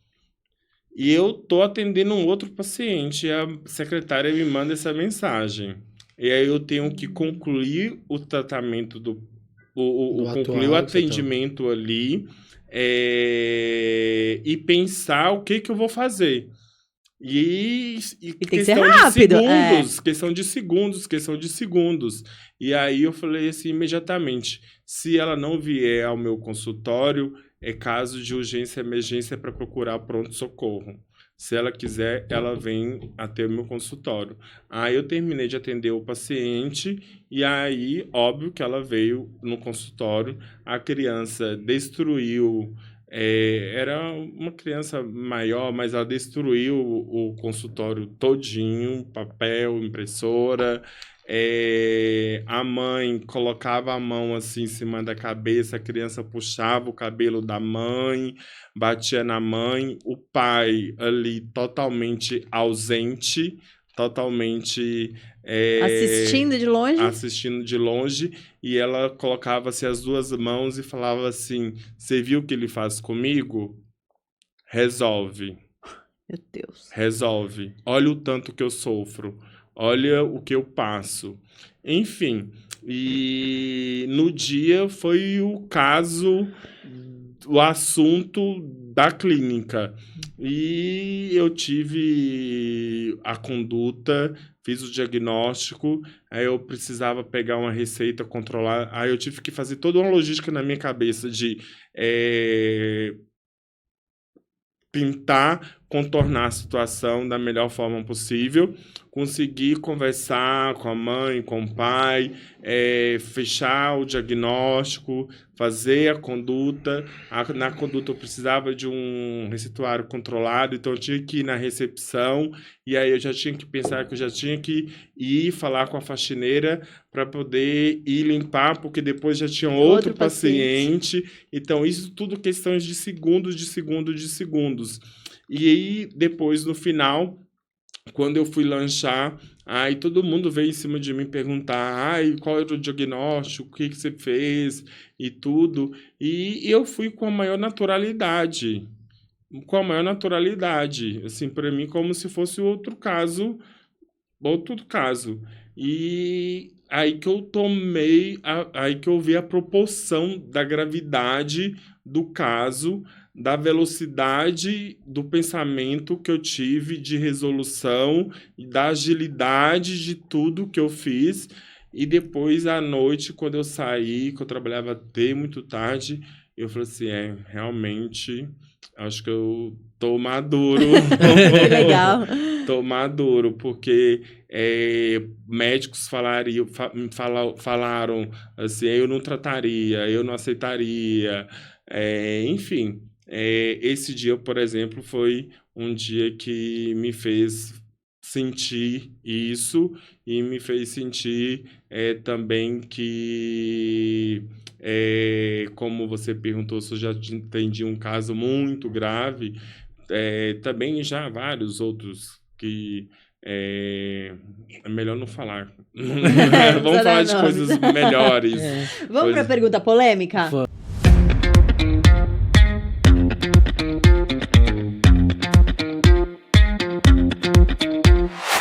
[SPEAKER 4] E eu tô atendendo um outro paciente e a secretária me manda essa mensagem. E aí eu tenho que concluir o tratamento concluir o atendimento ali e pensar o que eu vou fazer. E
[SPEAKER 2] tem que ser rápido.
[SPEAKER 4] Questão de segundos. E aí eu falei assim, imediatamente, se ela não vier ao meu consultório, é caso de urgência e emergência para procurar pronto-socorro. Se ela quiser, ela vem até o meu consultório. Aí eu terminei de atender o paciente e aí, óbvio que ela veio no consultório, a criança destruiu, era uma criança maior, mas ela destruiu o consultório todinho, papel, impressora. A mãe colocava a mão assim em cima da cabeça, a criança puxava o cabelo da mãe, batia na mãe, o pai ali totalmente ausente, totalmente assistindo de longe, e ela colocava-se as duas mãos e falava assim, você viu o que ele faz comigo? Resolve.
[SPEAKER 2] Meu Deus.
[SPEAKER 4] Resolve. Olha o tanto que eu sofro. Olha o que eu passo. Enfim, e no dia foi o caso, o assunto da clínica. E eu tive a conduta, fiz o diagnóstico, aí eu precisava pegar uma receita, controlar, aí eu tive que fazer toda uma logística na minha cabeça de tentar contornar a situação da melhor forma possível, conseguir conversar com a mãe, com o pai, fechar o diagnóstico, fazer a conduta. Na conduta eu precisava de um receituário controlado, então eu tinha que ir na recepção, e aí eu já tinha que pensar que eu já tinha que ir falar com a faxineira para poder ir limpar, porque depois já tinha outro paciente. Então, isso tudo questões de segundos. E aí, depois, no final, quando eu fui lanchar, aí todo mundo veio em cima de mim perguntar, qual era o diagnóstico, o que você fez e tudo. E eu fui com a maior naturalidade. Assim, para mim, como se fosse outro caso. E aí que eu aí que eu vi a proporção da gravidade do caso, da velocidade do pensamento que eu tive de resolução, da agilidade de tudo que eu fiz. E depois, à noite, quando eu saí, que eu trabalhava até muito tarde, eu falei assim, realmente, acho que eu tô maduro.
[SPEAKER 2] Que legal.
[SPEAKER 4] Tô maduro, porque médicos falaram assim, eu não trataria, eu não aceitaria, enfim. Esse dia, por exemplo, foi um dia que me fez sentir isso e me fez sentir também que, como você perguntou, se eu já entendi um caso muito grave, também já vários outros que é melhor não falar. Vamos falar de coisas melhores.
[SPEAKER 2] Vamos para a pergunta polêmica?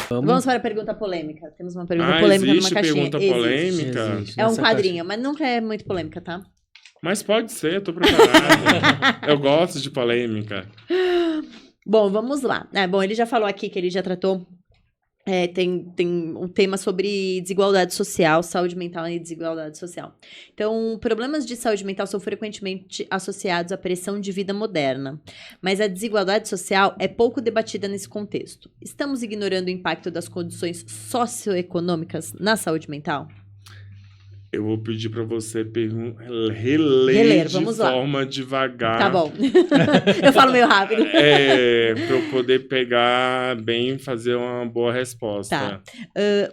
[SPEAKER 2] Vamos para a pergunta polêmica. Temos uma pergunta polêmica numa caixinha.
[SPEAKER 4] Pergunta polêmica?
[SPEAKER 2] Existe. É um quadrinho, mas nunca é muito polêmica, tá?
[SPEAKER 4] Mas pode ser, eu tô preparado. Eu gosto de polêmica.
[SPEAKER 2] Bom, vamos lá. Bom, ele já falou aqui que ele já tratou. Tem um tema sobre desigualdade social, saúde mental e desigualdade social. Então, problemas de saúde mental são frequentemente associados à pressão de vida moderna, mas a desigualdade social é pouco debatida nesse contexto. Estamos ignorando o impacto das condições socioeconômicas na saúde mental?
[SPEAKER 4] Eu vou pedir para você reler de forma devagar.
[SPEAKER 2] Tá bom. Eu falo meio rápido.
[SPEAKER 4] Para eu poder pegar bem e fazer uma boa resposta.
[SPEAKER 2] Tá.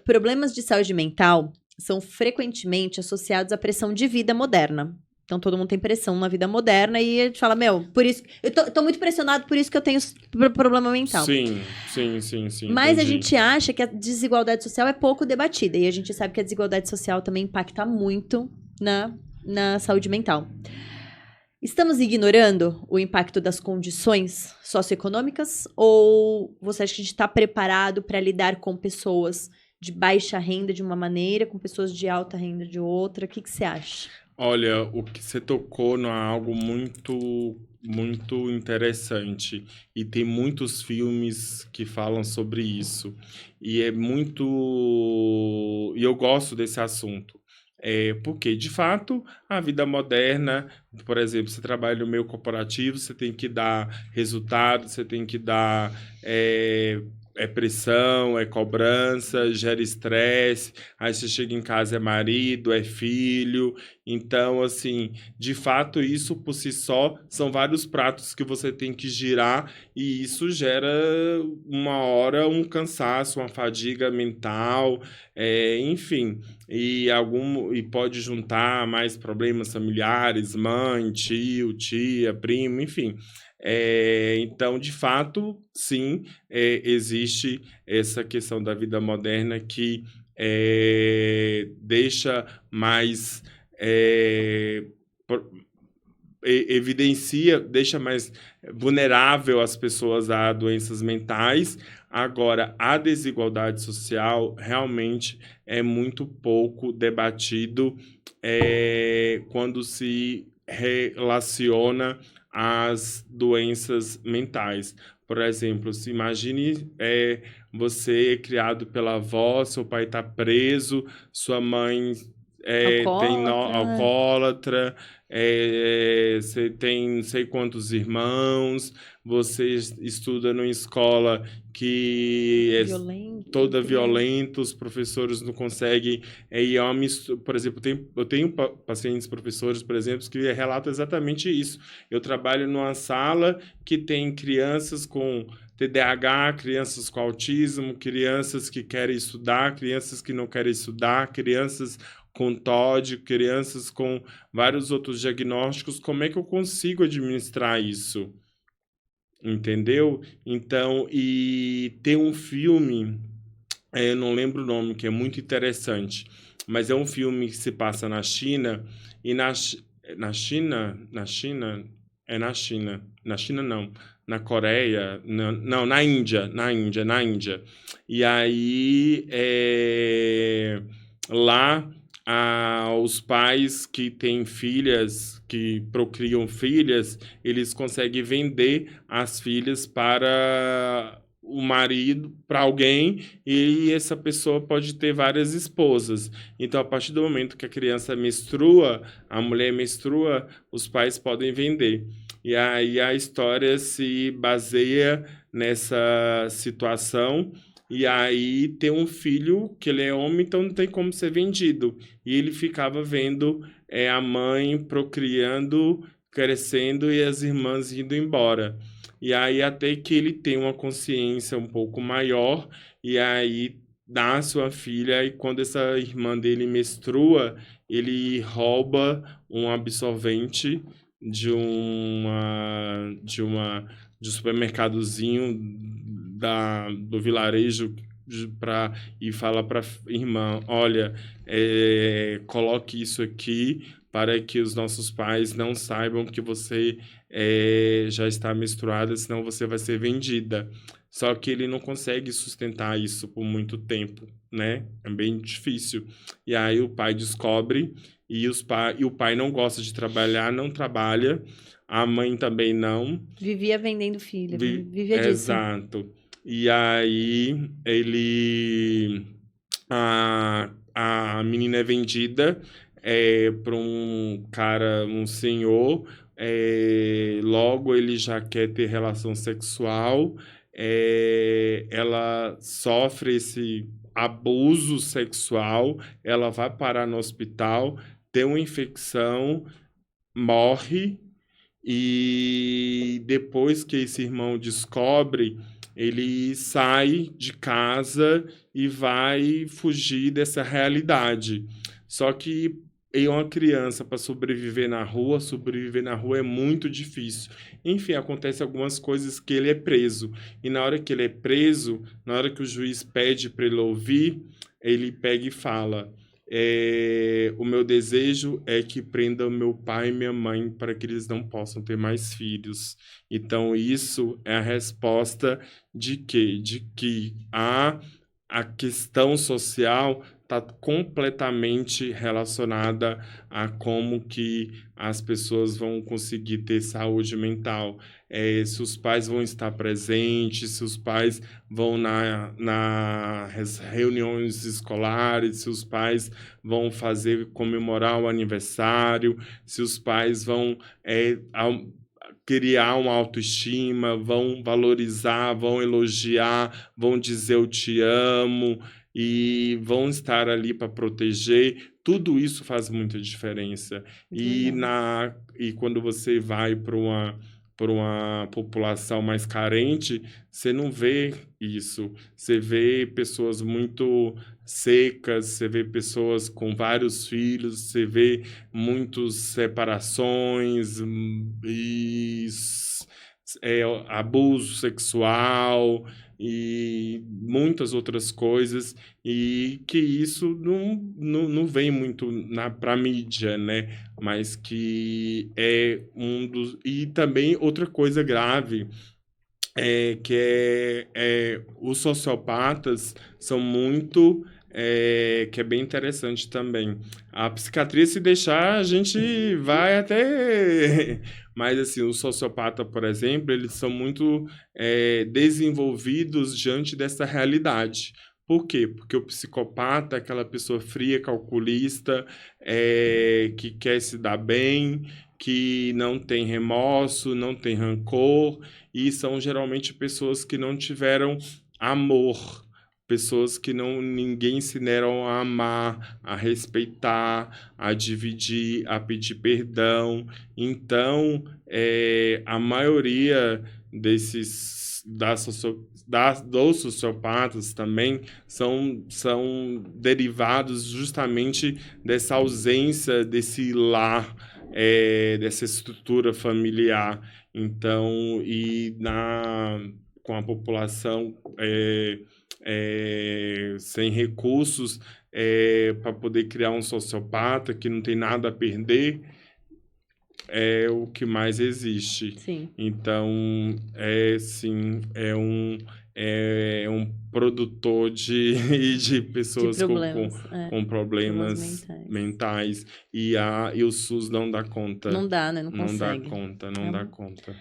[SPEAKER 2] Problemas de saúde mental são frequentemente associados à pressão de vida moderna. Então, todo mundo tem pressão na vida moderna e a gente fala, por isso... Eu tô muito pressionado, por isso que eu tenho problema mental.
[SPEAKER 4] Sim.
[SPEAKER 2] Mas
[SPEAKER 4] entendi.
[SPEAKER 2] A gente acha que a desigualdade social é pouco debatida. E a gente sabe que a desigualdade social também impacta muito na saúde mental. Estamos ignorando o impacto das condições socioeconômicas ou você acha que a gente está preparado para lidar com pessoas de baixa renda de uma maneira, com pessoas de alta renda de outra? O que você acha?
[SPEAKER 4] Olha, o que você tocou é algo muito, muito interessante. E tem muitos filmes que falam sobre isso. E eu gosto desse assunto. Porque, de fato, a vida moderna, por exemplo, você trabalha no meio corporativo, você tem que dar resultado, você tem que dar pressão, cobrança, gera estresse, aí você chega em casa, é marido, é filho. Então, assim, de fato, isso por si só são vários pratos que você tem que girar e isso gera uma hora um cansaço, uma fadiga mental, enfim. E pode juntar mais problemas familiares, mãe, tio, tia, primo, enfim. Então, de fato, sim, existe essa questão da vida moderna que deixa mais evidencia, deixa mais vulnerável as pessoas a doenças mentais. Agora, a desigualdade social realmente é muito pouco debatido quando se relaciona às doenças mentais. Por exemplo, se imagine você criado pela avó, seu pai está preso, sua mãe alcoólatra, você tem não sei quantos irmãos, você estuda numa escola que é toda violenta, os professores não conseguem. Por exemplo, eu tenho pacientes professores, por exemplo, que relatam exatamente isso. Eu trabalho numa sala que tem crianças com TDAH, crianças com autismo, crianças que querem estudar, crianças que não querem estudar, crianças com TOD, crianças com vários outros diagnósticos. Como é que eu consigo administrar isso? Entendeu? Então, e tem um filme, eu não lembro o nome, que é muito interessante, mas é um filme que se passa na China, e na China não, na Coreia, não, na Índia. E aí, lá, os pais que têm filhas, que procriam filhas, eles conseguem vender as filhas para o marido, para alguém, e essa pessoa pode ter várias esposas. Então, a partir do momento que a criança menstrua, a mulher menstrua, os pais podem vender. E aí a história se baseia nessa situação. E aí tem um filho que ele é homem, então não tem como ser vendido. E ele ficava vendo a mãe procriando, crescendo e as irmãs indo embora. E aí até que ele tem uma consciência um pouco maior, e aí nasce uma filha, e quando essa irmã dele menstrua, ele rouba um absorvente de um supermercadozinho do vilarejo e fala para a irmã: olha, coloque isso aqui para que os nossos pais não saibam que você já está menstruada, senão você vai ser vendida. Só que ele não consegue sustentar isso por muito tempo, né? É bem difícil. E aí o pai descobre, e o pai não gosta de trabalhar, não trabalha, a mãe também não.
[SPEAKER 2] Vivia vendendo filha, vivia disso.
[SPEAKER 4] Exato. E aí a menina é vendida para um cara, um senhor, logo ele já quer ter relação sexual, ela sofre esse abuso sexual, ela vai parar no hospital, tem uma infecção, morre, e depois que esse irmão descobre, ele sai de casa e vai fugir dessa realidade. Só que uma criança, para sobreviver na rua é muito difícil. Enfim, acontece algumas coisas que ele é preso. E na hora que ele é preso, na hora que o juiz pede para ele ouvir, ele pega e fala: O meu desejo é que prenda meu pai e minha mãe para que eles não possam ter mais filhos. Então, isso é a resposta de quê? De que a questão social está completamente relacionada a como que as pessoas vão conseguir ter saúde mental. Se os pais vão estar presentes, se os pais vão nas reuniões escolares, se os pais vão comemorar o aniversário, se os pais vão criar uma autoestima, vão valorizar, vão elogiar, vão dizer eu te amo e vão estar ali para proteger. Tudo isso faz muita diferença. E quando você vai para uma população mais carente, você não vê isso. Você vê pessoas muito secas, você vê pessoas com vários filhos, você vê muitas separações e abuso sexual e muitas outras coisas, e que isso não vem muito para a mídia, né? Mas que é um dos... E também outra coisa grave, os sociopatas são muito... que é bem interessante também. A psiquiatria, se deixar, a gente vai até... Mas, assim, o sociopata, por exemplo, eles são muito desenvolvidos diante dessa realidade. Por quê? Porque o psicopata é aquela pessoa fria, calculista, que quer se dar bem, que não tem remorso, não tem rancor, e são geralmente pessoas que não tiveram amor, pessoas que ninguém ensinaram a amar, a respeitar, a dividir, a pedir perdão. Então, a maioria dos sociopatas também são derivados justamente dessa ausência desse lar, dessa estrutura familiar. Então, com a população sem recursos para poder criar um sociopata que não tem nada a perder, é o que mais existe.
[SPEAKER 2] Sim.
[SPEAKER 4] Então, sim, é um produtor de pessoas com problemas mentais. E o SUS não dá conta.
[SPEAKER 2] Não dá, né? Não
[SPEAKER 4] consegue. Não dá conta.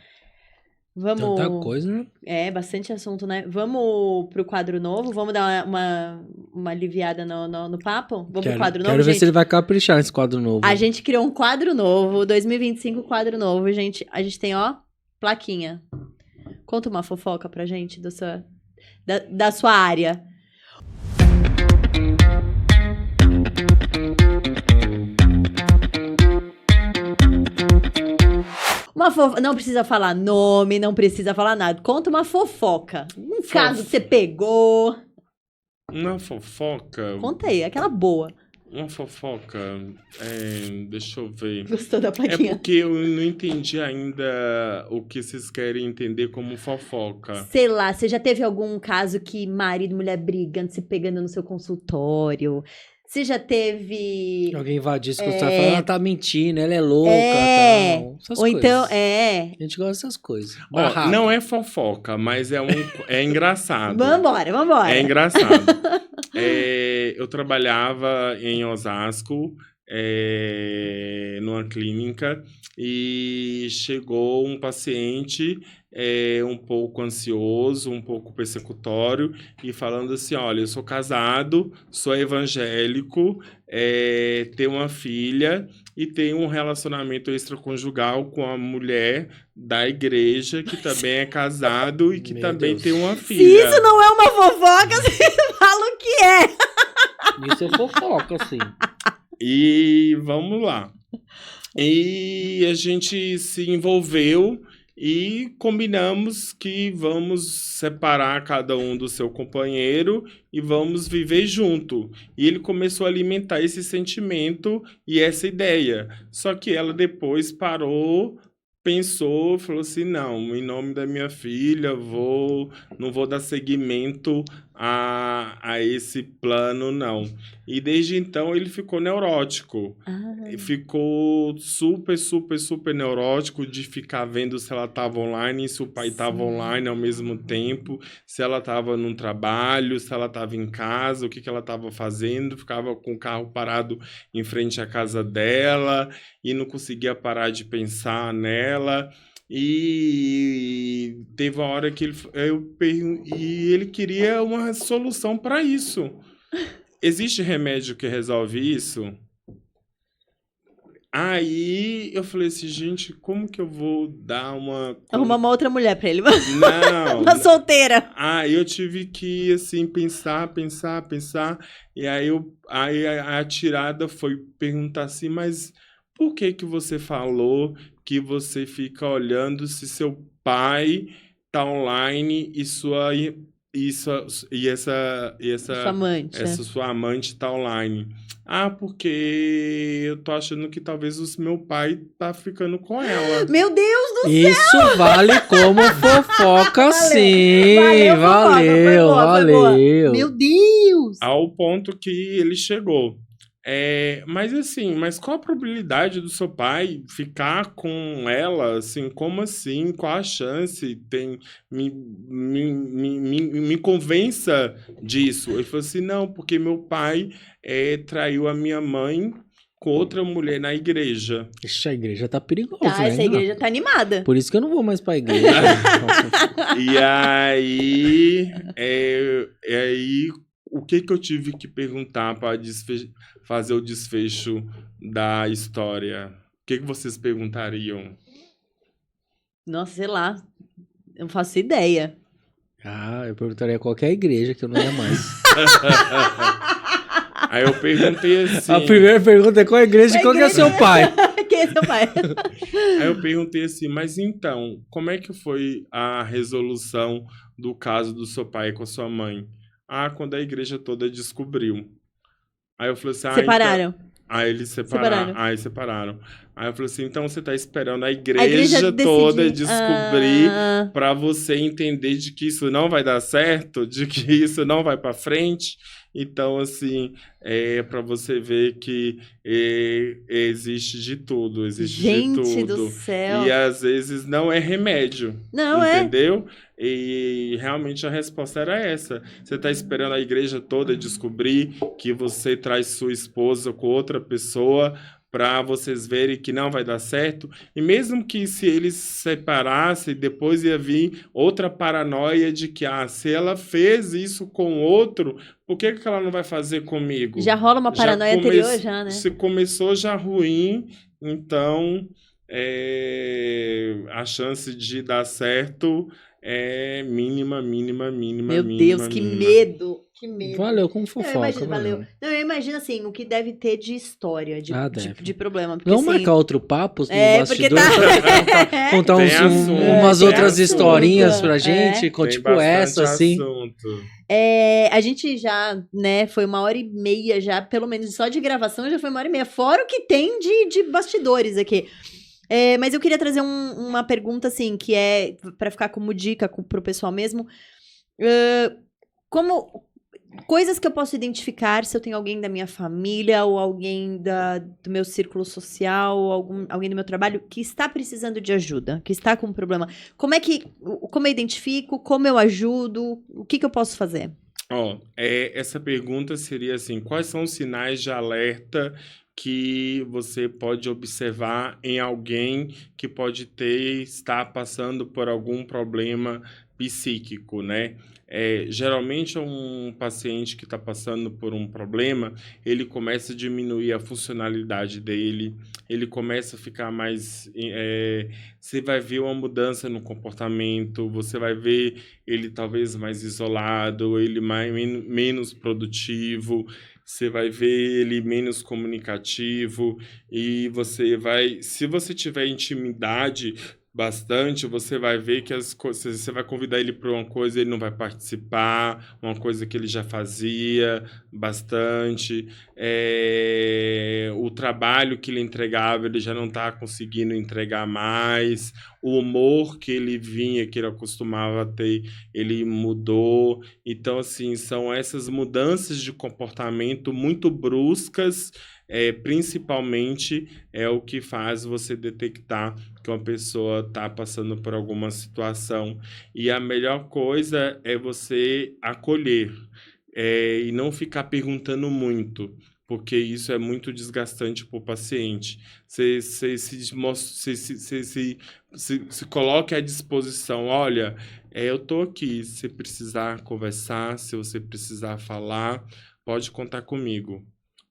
[SPEAKER 2] Vamos...
[SPEAKER 3] Tanta coisa, né?
[SPEAKER 2] Bastante assunto, né? Vamos pro quadro novo? Vamos dar uma aliviada no papo? Vamos pro quadro novo,
[SPEAKER 3] Quero ver
[SPEAKER 2] gente?
[SPEAKER 3] se ele vai caprichar nesse quadro novo.
[SPEAKER 2] A gente criou um quadro novo, 2025 quadro novo, gente. A gente tem, plaquinha. Conta uma fofoca pra gente da sua área. Não precisa falar nome, não precisa falar nada. Conta uma fofoca. Um caso que você pegou.
[SPEAKER 4] Uma fofoca?
[SPEAKER 2] Conta aí, aquela boa.
[SPEAKER 4] Uma fofoca, deixa eu ver.
[SPEAKER 2] Gostou da plaquinha?
[SPEAKER 4] É porque eu não entendi ainda o que vocês querem entender como fofoca.
[SPEAKER 2] Sei lá, você já teve algum caso que marido e mulher brigando, se pegando no seu consultório? Você já teve...
[SPEAKER 3] Alguém invadir esse consultório e falar, ela tá mentindo, ela é louca. Essas
[SPEAKER 2] ou
[SPEAKER 3] coisas.
[SPEAKER 2] Então,
[SPEAKER 3] A gente gosta dessas coisas.
[SPEAKER 4] Não é fofoca, mas é engraçado.
[SPEAKER 2] Vambora.
[SPEAKER 4] É engraçado. Eu trabalhava em Osasco, numa clínica, e chegou um paciente um pouco ansioso, um pouco persecutório, e falando assim, olha, eu sou casado, sou evangélico, tenho uma filha e tenho um relacionamento extraconjugal com a mulher da igreja, que também é casado e que também tem uma filha.
[SPEAKER 2] Se isso não é uma fofoca, você fala o que é.
[SPEAKER 3] Isso é fofoca, sim.
[SPEAKER 4] E vamos lá. E a gente se envolveu e combinamos que vamos separar cada um do seu companheiro e vamos viver junto. E ele começou a alimentar esse sentimento e essa ideia. Só que ela depois parou, pensou, falou assim, não, em nome da minha filha, não vou dar seguimento a esse plano, não. E desde então ele ficou neurótico. Ficou super, super, super neurótico de ficar vendo se ela estava online, se o pai estava online ao mesmo tempo, se ela estava num trabalho, se ela estava em casa, o que ela estava fazendo. Ficava com o carro parado em frente à casa dela e não conseguia parar de pensar nela. E teve uma hora que ele queria uma solução para isso. Existe remédio que resolve isso? Aí eu falei assim, gente, como que eu vou dar uma...
[SPEAKER 2] Arrumar uma outra mulher pra ele.
[SPEAKER 4] Não.
[SPEAKER 2] Uma solteira.
[SPEAKER 4] Aí eu tive que, assim, pensar. E aí, a tirada foi perguntar assim, mas por que que você falou que você fica olhando se seu pai tá online e
[SPEAKER 2] Sua amante.
[SPEAKER 4] essa sua amante tá online? Ah, porque eu tô achando que talvez o meu pai tá ficando com ela.
[SPEAKER 2] Meu Deus do céu!
[SPEAKER 3] Isso vale como fofoca, sim.
[SPEAKER 2] Valeu, foi boa. Meu Deus!
[SPEAKER 4] Ao ponto que ele chegou. Mas assim, qual a probabilidade do seu pai ficar com ela? Assim, como assim? Qual a chance? Me convença disso. Ele falou assim, não, porque meu pai traiu a minha mãe com outra mulher na igreja.
[SPEAKER 3] Ixi, a igreja tá perigosa,
[SPEAKER 2] Tá,
[SPEAKER 3] né?
[SPEAKER 2] essa igreja tá animada.
[SPEAKER 3] Por isso que eu não vou mais pra igreja.
[SPEAKER 4] E aí, o que eu tive que perguntar para fazer o desfecho da história? O que vocês perguntariam?
[SPEAKER 2] Nossa, sei lá. Eu não faço ideia.
[SPEAKER 3] Eu perguntaria qualquer igreja que eu não ia mais.
[SPEAKER 4] Aí eu perguntei assim...
[SPEAKER 3] A primeira pergunta é qual igreja e qual que é seu pai?
[SPEAKER 2] Quem é seu pai?
[SPEAKER 4] Aí eu perguntei assim, mas então, como é que foi a resolução do caso do seu pai com a sua mãe? Quando a igreja toda descobriu. Aí eu falei assim...
[SPEAKER 2] Separaram.
[SPEAKER 4] Aí eles separaram. Aí separaram. Aí eu falei assim, então você tá esperando a
[SPEAKER 2] igreja
[SPEAKER 4] igreja toda
[SPEAKER 2] decidir.
[SPEAKER 4] descobrir pra você entender de que isso não vai dar certo, de que isso não vai pra frente. Então, assim, pra você ver que existe de tudo, existe de tudo.
[SPEAKER 2] Gente do céu.
[SPEAKER 4] E às vezes não é remédio.
[SPEAKER 2] Não
[SPEAKER 4] entendeu? E realmente a resposta era essa. Você tá esperando a igreja toda descobrir que você traz sua esposa com outra pessoa para vocês verem que não vai dar certo. E mesmo que se eles se separassem, depois ia vir outra paranoia de que, se ela fez isso com outro, por que ela não vai fazer comigo?
[SPEAKER 2] Já rola uma paranoia anterior já, né?
[SPEAKER 4] Se começou já ruim, então a chance de dar certo é mínima.
[SPEAKER 2] Meu Deus, que medo! Que medo.
[SPEAKER 3] Valeu como fofoca.
[SPEAKER 2] Valeu. Não, eu imagino assim, o que deve ter de história, de problema. Porque,
[SPEAKER 3] vamos
[SPEAKER 2] assim,
[SPEAKER 3] marcar outro papo no
[SPEAKER 2] porque
[SPEAKER 3] bastidor pra contar umas outras historinhas pra gente, tipo essa, assim.
[SPEAKER 2] A gente já, né, foi 1h30 já, pelo menos só de gravação já foi 1h30, fora o que tem de bastidores aqui. Mas eu queria trazer uma pergunta, assim, que é pra ficar como dica pro pessoal mesmo. Coisas que eu posso identificar se eu tenho alguém da minha família ou alguém do meu círculo social, ou alguém do meu trabalho que está precisando de ajuda, que está com um problema. Como eu identifico, como eu ajudo, o que eu posso fazer?
[SPEAKER 4] Essa pergunta seria assim, quais são os sinais de alerta que você pode observar em alguém que pode estar passando por algum problema psíquico, né? Geralmente um paciente que está passando por um problema, ele começa a diminuir a funcionalidade dele, ele começa a ficar mais... você vai ver uma mudança no comportamento, você vai ver ele talvez mais isolado, ele menos produtivo, você vai ver ele menos comunicativo e se você tiver intimidade bastante, você vai ver que você vai convidar ele para uma coisa, ele não vai participar, uma coisa que ele já fazia bastante, o trabalho que ele entregava, ele já não está conseguindo entregar mais, o humor que ele vinha, que ele acostumava a ter, ele mudou. Então, assim, são essas mudanças de comportamento muito bruscas, principalmente é o que faz você detectar que uma pessoa está passando por alguma situação. E a melhor coisa é você acolher, e não ficar perguntando muito, porque isso é muito desgastante para o paciente. Você se coloque à disposição. Olha, eu estou aqui. Se precisar conversar, se você precisar falar, pode contar comigo.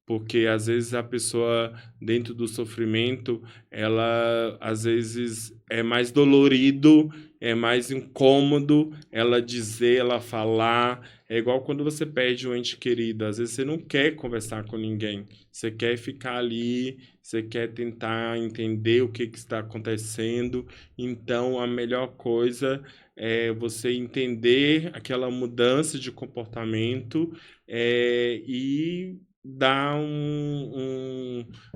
[SPEAKER 4] Porque às vezes a pessoa, dentro do sofrimento, ela às vezes é mais dolorido, é mais incômodo ela dizer, ela falar. É igual quando você perde um ente querido. Às vezes você não quer conversar com ninguém. Você quer ficar ali, você quer tentar entender o que está acontecendo. Então, a melhor coisa é você entender aquela mudança de comportamento, e dar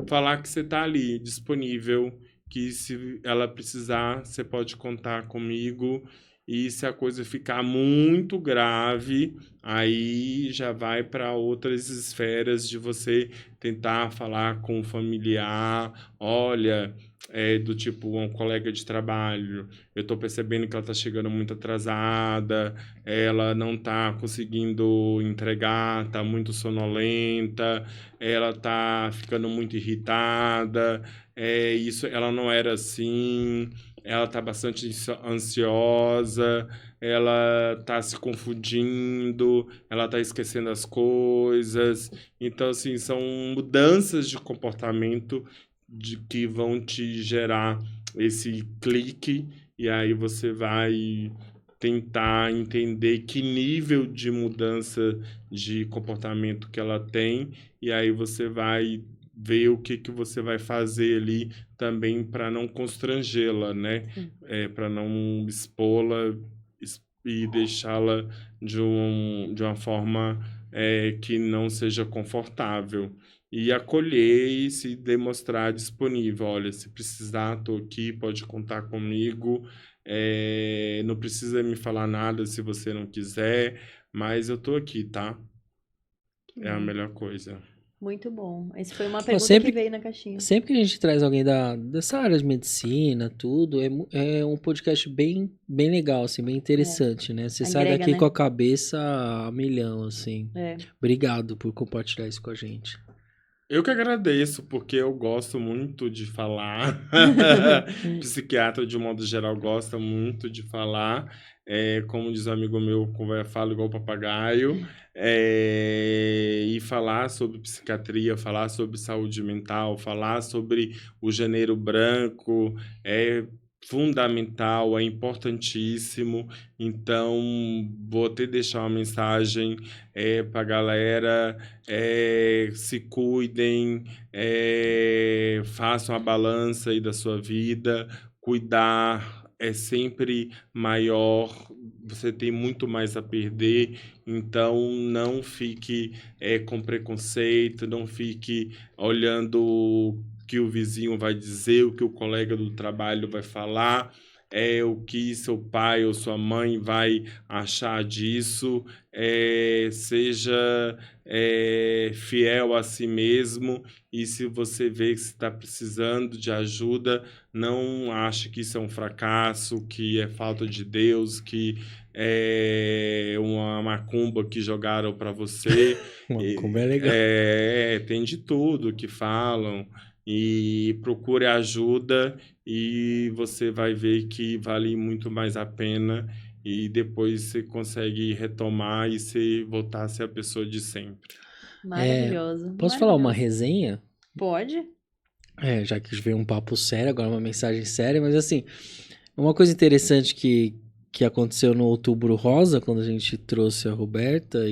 [SPEAKER 4] falar que você está ali, disponível, que se ela precisar, você pode contar comigo. E se a coisa ficar muito grave, aí já vai para outras esferas de você tentar falar com um familiar. Olha, do tipo um colega de trabalho, eu estou percebendo que ela está chegando muito atrasada, ela não está conseguindo entregar, está muito sonolenta, ela está ficando muito irritada, isso, ela não era assim, ela está bastante ansiosa, ela está se confundindo, ela está esquecendo as coisas. Então, assim, são mudanças de comportamento que vão te gerar esse clique, e aí você vai tentar entender que nível de mudança de comportamento que ela tem, e aí você vai ver o que você vai fazer ali também para não constrangê-la, né? Para não expô-la e deixá-la de uma forma que não seja confortável. E acolher e se demonstrar disponível. Olha, se precisar, estou aqui, pode contar comigo. Não precisa me falar nada se você não quiser, mas eu estou aqui, tá? É a melhor coisa.
[SPEAKER 2] Muito bom. Essa foi uma pergunta
[SPEAKER 3] sempre-
[SPEAKER 2] que veio na caixinha.
[SPEAKER 3] Sempre que a gente traz alguém dessa área de medicina, tudo, é um podcast bem legal, assim, bem interessante, né? Você sai
[SPEAKER 2] Agrega,
[SPEAKER 3] daqui
[SPEAKER 2] né?
[SPEAKER 3] com a cabeça a milhão, assim.
[SPEAKER 2] É.
[SPEAKER 3] Obrigado por compartilhar isso com a gente.
[SPEAKER 4] Eu que agradeço, porque eu gosto muito de falar. Psiquiatra, de um modo geral, gosta muito de falar. Como diz um amigo meu, fala igual papagaio. E falar sobre psiquiatria, falar sobre saúde mental, falar sobre o Janeiro Branco é fundamental, é importantíssimo. Então, vou até deixar uma mensagem para a galera. Se cuidem, façam a balança aí da sua vida. Cuidar é sempre maior, você tem muito mais a perder, então não fique com preconceito, não fique olhando o que o vizinho vai dizer, o que o colega do trabalho vai falar, o que seu pai ou sua mãe vai achar disso. Seja fiel a si mesmo, e se você vê que está precisando de ajuda, não ache que isso é um fracasso, que é falta de Deus, que é uma macumba que jogaram para você.
[SPEAKER 3] Macumba é legal.
[SPEAKER 4] Tem de tudo que falam, e procure ajuda e você vai ver que vale muito mais a pena, e depois você consegue retomar e voltar a ser a pessoa de sempre.
[SPEAKER 2] Maravilhoso.
[SPEAKER 3] Posso falar uma
[SPEAKER 2] Maravilhoso.
[SPEAKER 3] resenha?
[SPEAKER 2] Pode?
[SPEAKER 3] Já que veio um papo sério, agora uma mensagem séria, mas assim, uma coisa interessante que aconteceu no Outubro Rosa, quando a gente trouxe a Roberta,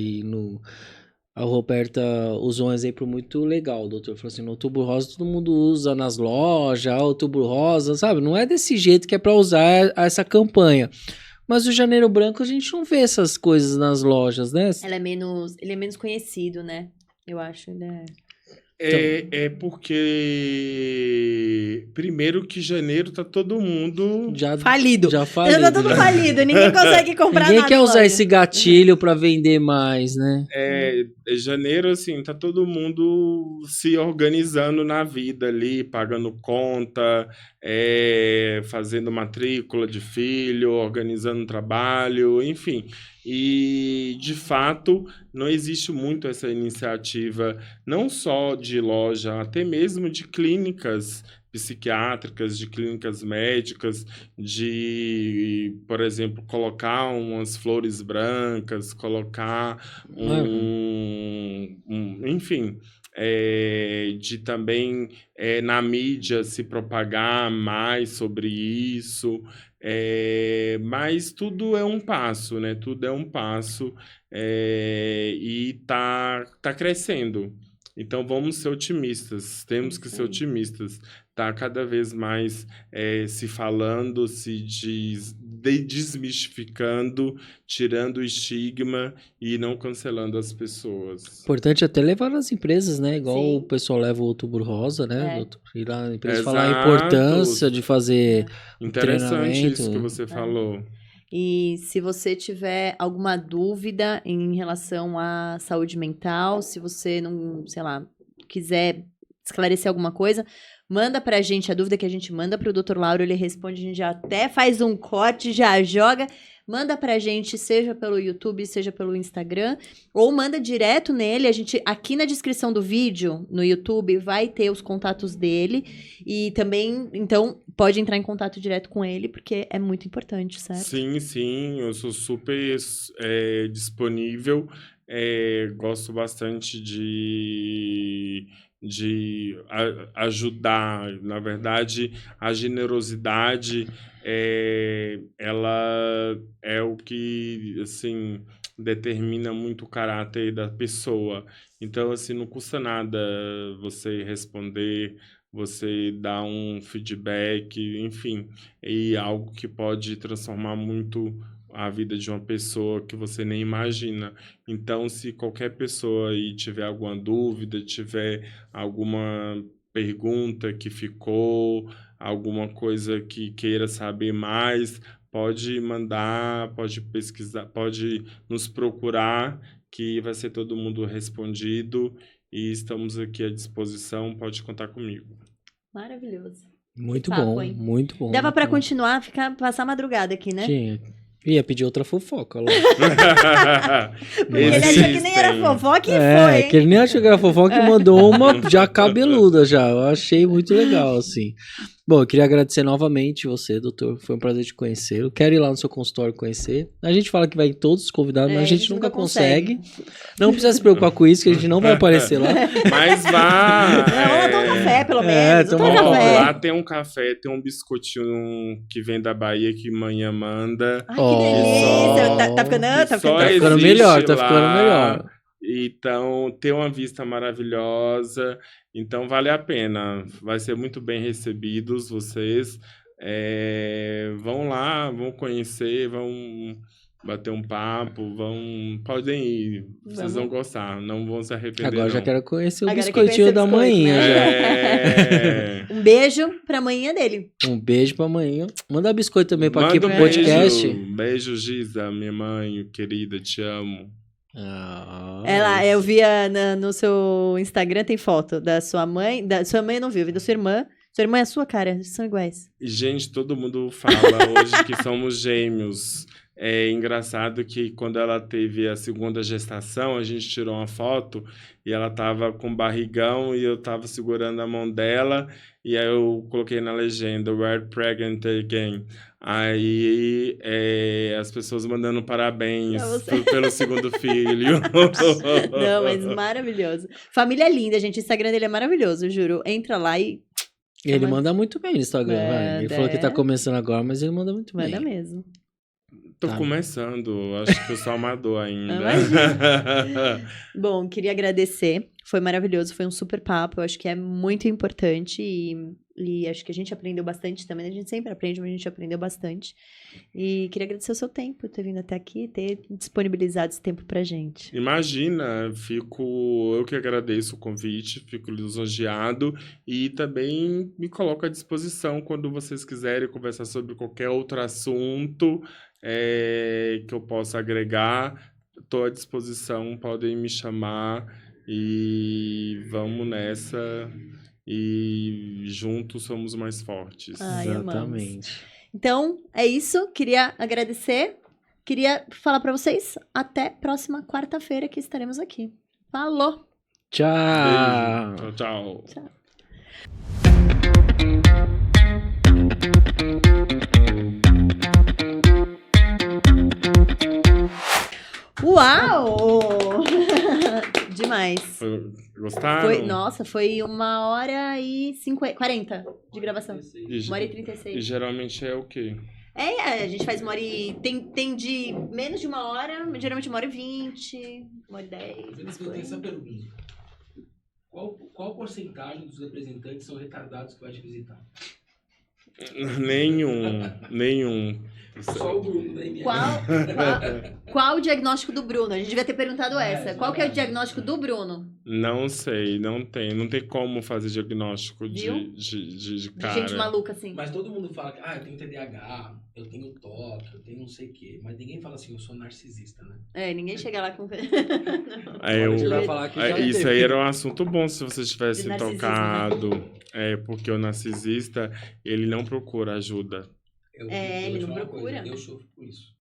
[SPEAKER 3] a Roberta usou um exemplo muito legal, o doutor falou assim, no Outubro Rosa todo mundo usa nas lojas, Outubro Rosa, sabe? Não é desse jeito que é para usar essa campanha. Mas o Janeiro Branco a gente não vê essas coisas nas lojas, né?
[SPEAKER 2] Ele é menos conhecido, né? Eu acho,
[SPEAKER 4] É porque, primeiro que janeiro tá todo mundo...
[SPEAKER 3] Já
[SPEAKER 2] Falido.
[SPEAKER 3] Já
[SPEAKER 2] Já
[SPEAKER 3] falido.
[SPEAKER 2] tá tudo
[SPEAKER 3] já.
[SPEAKER 2] falido, ninguém consegue comprar
[SPEAKER 3] Ninguém
[SPEAKER 2] nada.
[SPEAKER 3] quer
[SPEAKER 2] em
[SPEAKER 3] usar
[SPEAKER 2] loja.
[SPEAKER 3] esse gatilho pra vender mais, né?
[SPEAKER 4] Janeiro, assim, tá todo mundo se organizando na vida ali, pagando conta, fazendo matrícula de filho, organizando trabalho, enfim. E, de fato, não existe muito essa iniciativa, não só de loja, até mesmo de clínicas psiquiátricas, de clínicas médicas, de, por exemplo, colocar umas flores brancas, colocar enfim, de também na mídia se propagar mais sobre isso, mas tudo é um passo, né? Tudo é um passo e tá crescendo. Então vamos ser otimistas, temos que
[SPEAKER 2] Isso
[SPEAKER 4] ser
[SPEAKER 2] aí.
[SPEAKER 4] otimistas. Tá cada vez mais se falando, desmistificando, tirando o estigma e não cancelando as pessoas.
[SPEAKER 3] Importante até levar nas empresas, né? Igual
[SPEAKER 2] Sim.
[SPEAKER 3] o pessoal leva o Outubro Rosa, né?
[SPEAKER 2] É.
[SPEAKER 3] Ir lá na empresa falar a
[SPEAKER 4] Exato.
[SPEAKER 3] importância de fazer
[SPEAKER 4] Interessante isso que
[SPEAKER 3] treinamento.
[SPEAKER 4] você falou.
[SPEAKER 2] E se você tiver alguma dúvida em relação à saúde mental, se você não, sei lá, quiser esclarecer alguma coisa, manda pra gente a dúvida que a gente manda pro Dr. Lauro, ele responde, a gente já até faz um corte, já joga. Manda pra gente, seja pelo YouTube, seja pelo Instagram, ou manda direto nele. A gente, aqui na descrição do vídeo, no YouTube, vai ter os contatos dele. E também, então, pode entrar em contato direto com ele, porque é muito importante, certo?
[SPEAKER 4] Sim, eu sou super disponível. Gosto bastante de ajudar. Na verdade, a generosidade, ela é o que, assim, determina muito o caráter da pessoa. Então, assim, não custa nada você responder, você dar um feedback, enfim, e algo que pode transformar muito a vida de uma pessoa que você nem imagina. Então, se qualquer pessoa aí tiver alguma dúvida, tiver alguma pergunta que ficou, alguma coisa que queira saber mais, pode mandar, pode pesquisar, pode nos procurar, que vai ser todo mundo respondido e estamos aqui à disposição, pode contar comigo.
[SPEAKER 2] Maravilhoso.
[SPEAKER 3] Muito
[SPEAKER 2] Papo,
[SPEAKER 3] bom,
[SPEAKER 2] hein?
[SPEAKER 3] muito bom.
[SPEAKER 2] Dava
[SPEAKER 3] muito
[SPEAKER 2] pra
[SPEAKER 3] bom.
[SPEAKER 2] continuar, passar a madrugada aqui, né?
[SPEAKER 3] Tinha. Ia pedir outra fofoca, lá.
[SPEAKER 2] Porque ele achou que nem era
[SPEAKER 4] Existem.
[SPEAKER 2] fofoca e foi, hein?
[SPEAKER 3] Que ele nem achou que era fofoca e mandou uma já cabeluda já. Eu achei muito legal, assim. Bom, eu queria agradecer novamente você, doutor. Foi um prazer te conhecer. Eu quero ir lá no seu consultório conhecer. A gente fala que vai em todos os convidados, mas a gente nunca consegue. Não precisa se preocupar com isso, que a gente não vai aparecer lá.
[SPEAKER 4] Mas vá.
[SPEAKER 2] Não, toma um café, pelo menos.
[SPEAKER 3] toma
[SPEAKER 2] Toma
[SPEAKER 3] um
[SPEAKER 2] um café.
[SPEAKER 4] Lá tem um café, tem um biscoitinho que vem da Bahia que manhã manda.
[SPEAKER 2] Ai, que delícia. Tá ficando,
[SPEAKER 4] que
[SPEAKER 2] tá
[SPEAKER 4] só
[SPEAKER 2] ficando.
[SPEAKER 3] Tá ficando
[SPEAKER 4] existe
[SPEAKER 3] melhor, tá
[SPEAKER 4] lá.
[SPEAKER 3] ficando melhor.
[SPEAKER 4] Então, tem uma vista maravilhosa. Então, vale a pena. Vai ser muito bem recebidos vocês. Vão lá, vão conhecer, vão bater um papo, podem ir. Vocês vão gostar, não vão se arrepender.
[SPEAKER 3] Agora já
[SPEAKER 4] não.
[SPEAKER 3] quero conhecer o
[SPEAKER 2] Agora
[SPEAKER 3] biscoitinho
[SPEAKER 2] quer
[SPEAKER 3] da
[SPEAKER 2] conhecer o
[SPEAKER 3] manhã.
[SPEAKER 2] biscoito,
[SPEAKER 3] Já.
[SPEAKER 2] Um beijo pra manhã dele.
[SPEAKER 3] Um beijo pra manhã. Manda biscoito também pra aqui
[SPEAKER 4] Manda
[SPEAKER 3] pro
[SPEAKER 4] um beijo.
[SPEAKER 3] podcast.
[SPEAKER 4] Beijo, Giza, minha mãe querida, te amo.
[SPEAKER 2] Eu vi no seu Instagram, tem foto da sua mãe. Da sua mãe eu não vi, eu vi da sua irmã. Sua irmã é a sua cara, são iguais.
[SPEAKER 4] Gente, todo mundo fala hoje que somos gêmeos. É engraçado que quando ela teve a segunda gestação, a gente tirou uma foto e ela tava com barrigão e eu tava segurando a mão dela e aí eu coloquei na legenda, "We're pregnant again". Aí as pessoas mandando parabéns
[SPEAKER 2] Pra você.
[SPEAKER 4] pelo segundo filho.
[SPEAKER 2] Não, mas maravilhoso. Família linda, gente. O Instagram dele é maravilhoso, juro. Entra lá e
[SPEAKER 3] Ele manda muito bem no Instagram, vai. Ele
[SPEAKER 2] Manda,
[SPEAKER 3] falou que tá começando agora, mas ele manda muito
[SPEAKER 2] manda
[SPEAKER 3] bem.
[SPEAKER 2] mesmo.
[SPEAKER 4] Tô
[SPEAKER 3] Tá.
[SPEAKER 4] começando, acho que eu sou amador ainda.
[SPEAKER 2] Bom, queria agradecer. Foi maravilhoso, foi um super papo. Eu acho que é muito importante e acho que a gente aprendeu bastante também. A gente sempre aprende, mas a gente aprendeu bastante. E queria agradecer o seu tempo, ter vindo até aqui, ter disponibilizado esse tempo pra gente.
[SPEAKER 4] Imagina, eu que agradeço o convite, fico lisonjeado e também me coloco à disposição quando vocês quiserem conversar sobre qualquer outro assunto que eu possa agregar. Estou à disposição, podem me chamar e vamos nessa. E juntos somos mais fortes.
[SPEAKER 2] Ai, amamos.
[SPEAKER 3] Exatamente.
[SPEAKER 2] Então, é isso. Queria agradecer. Queria falar pra vocês. Até próxima quarta-feira que estaremos aqui. Falou!
[SPEAKER 3] Tchau!
[SPEAKER 4] Beijo. Tchau, tchau.
[SPEAKER 2] Tchau. Uau! Demais.
[SPEAKER 4] Gostaram?
[SPEAKER 2] Nossa, foi 1h40 de gravação.
[SPEAKER 4] E,
[SPEAKER 2] 1h36.
[SPEAKER 4] e geralmente é o quê?
[SPEAKER 2] A gente faz 1h. Tem de menos de 1 hora, geralmente 1h20, 1h10.
[SPEAKER 5] Eu tenho essa pergunta. Qual porcentagem dos representantes são retardados que vai te visitar?
[SPEAKER 4] Nenhum.
[SPEAKER 5] Só o Bruno, né?
[SPEAKER 2] Qual o diagnóstico do Bruno? A gente devia ter perguntado essa. Qual que é o diagnóstico do Bruno?
[SPEAKER 4] Não sei, não tem como fazer diagnóstico
[SPEAKER 2] Viu?
[SPEAKER 4] de
[SPEAKER 2] De
[SPEAKER 4] cara.
[SPEAKER 2] gente maluca, assim.
[SPEAKER 5] Mas todo mundo fala que eu tenho TDAH, eu tenho toque, eu tenho não sei o quê. Mas ninguém fala assim, eu sou narcisista, né?
[SPEAKER 2] Ninguém chega lá com.
[SPEAKER 4] Aí
[SPEAKER 3] A gente vai falar que já
[SPEAKER 4] isso
[SPEAKER 3] teve.
[SPEAKER 4] aí era um assunto bom se vocês
[SPEAKER 2] De
[SPEAKER 4] tivessem
[SPEAKER 2] narcisismo,
[SPEAKER 4] tocado. Porque o narcisista, ele não procura ajuda.
[SPEAKER 5] Eu
[SPEAKER 2] ele
[SPEAKER 5] vou te
[SPEAKER 2] não
[SPEAKER 5] falar uma
[SPEAKER 2] procura.
[SPEAKER 5] coisa, eu sofro com isso.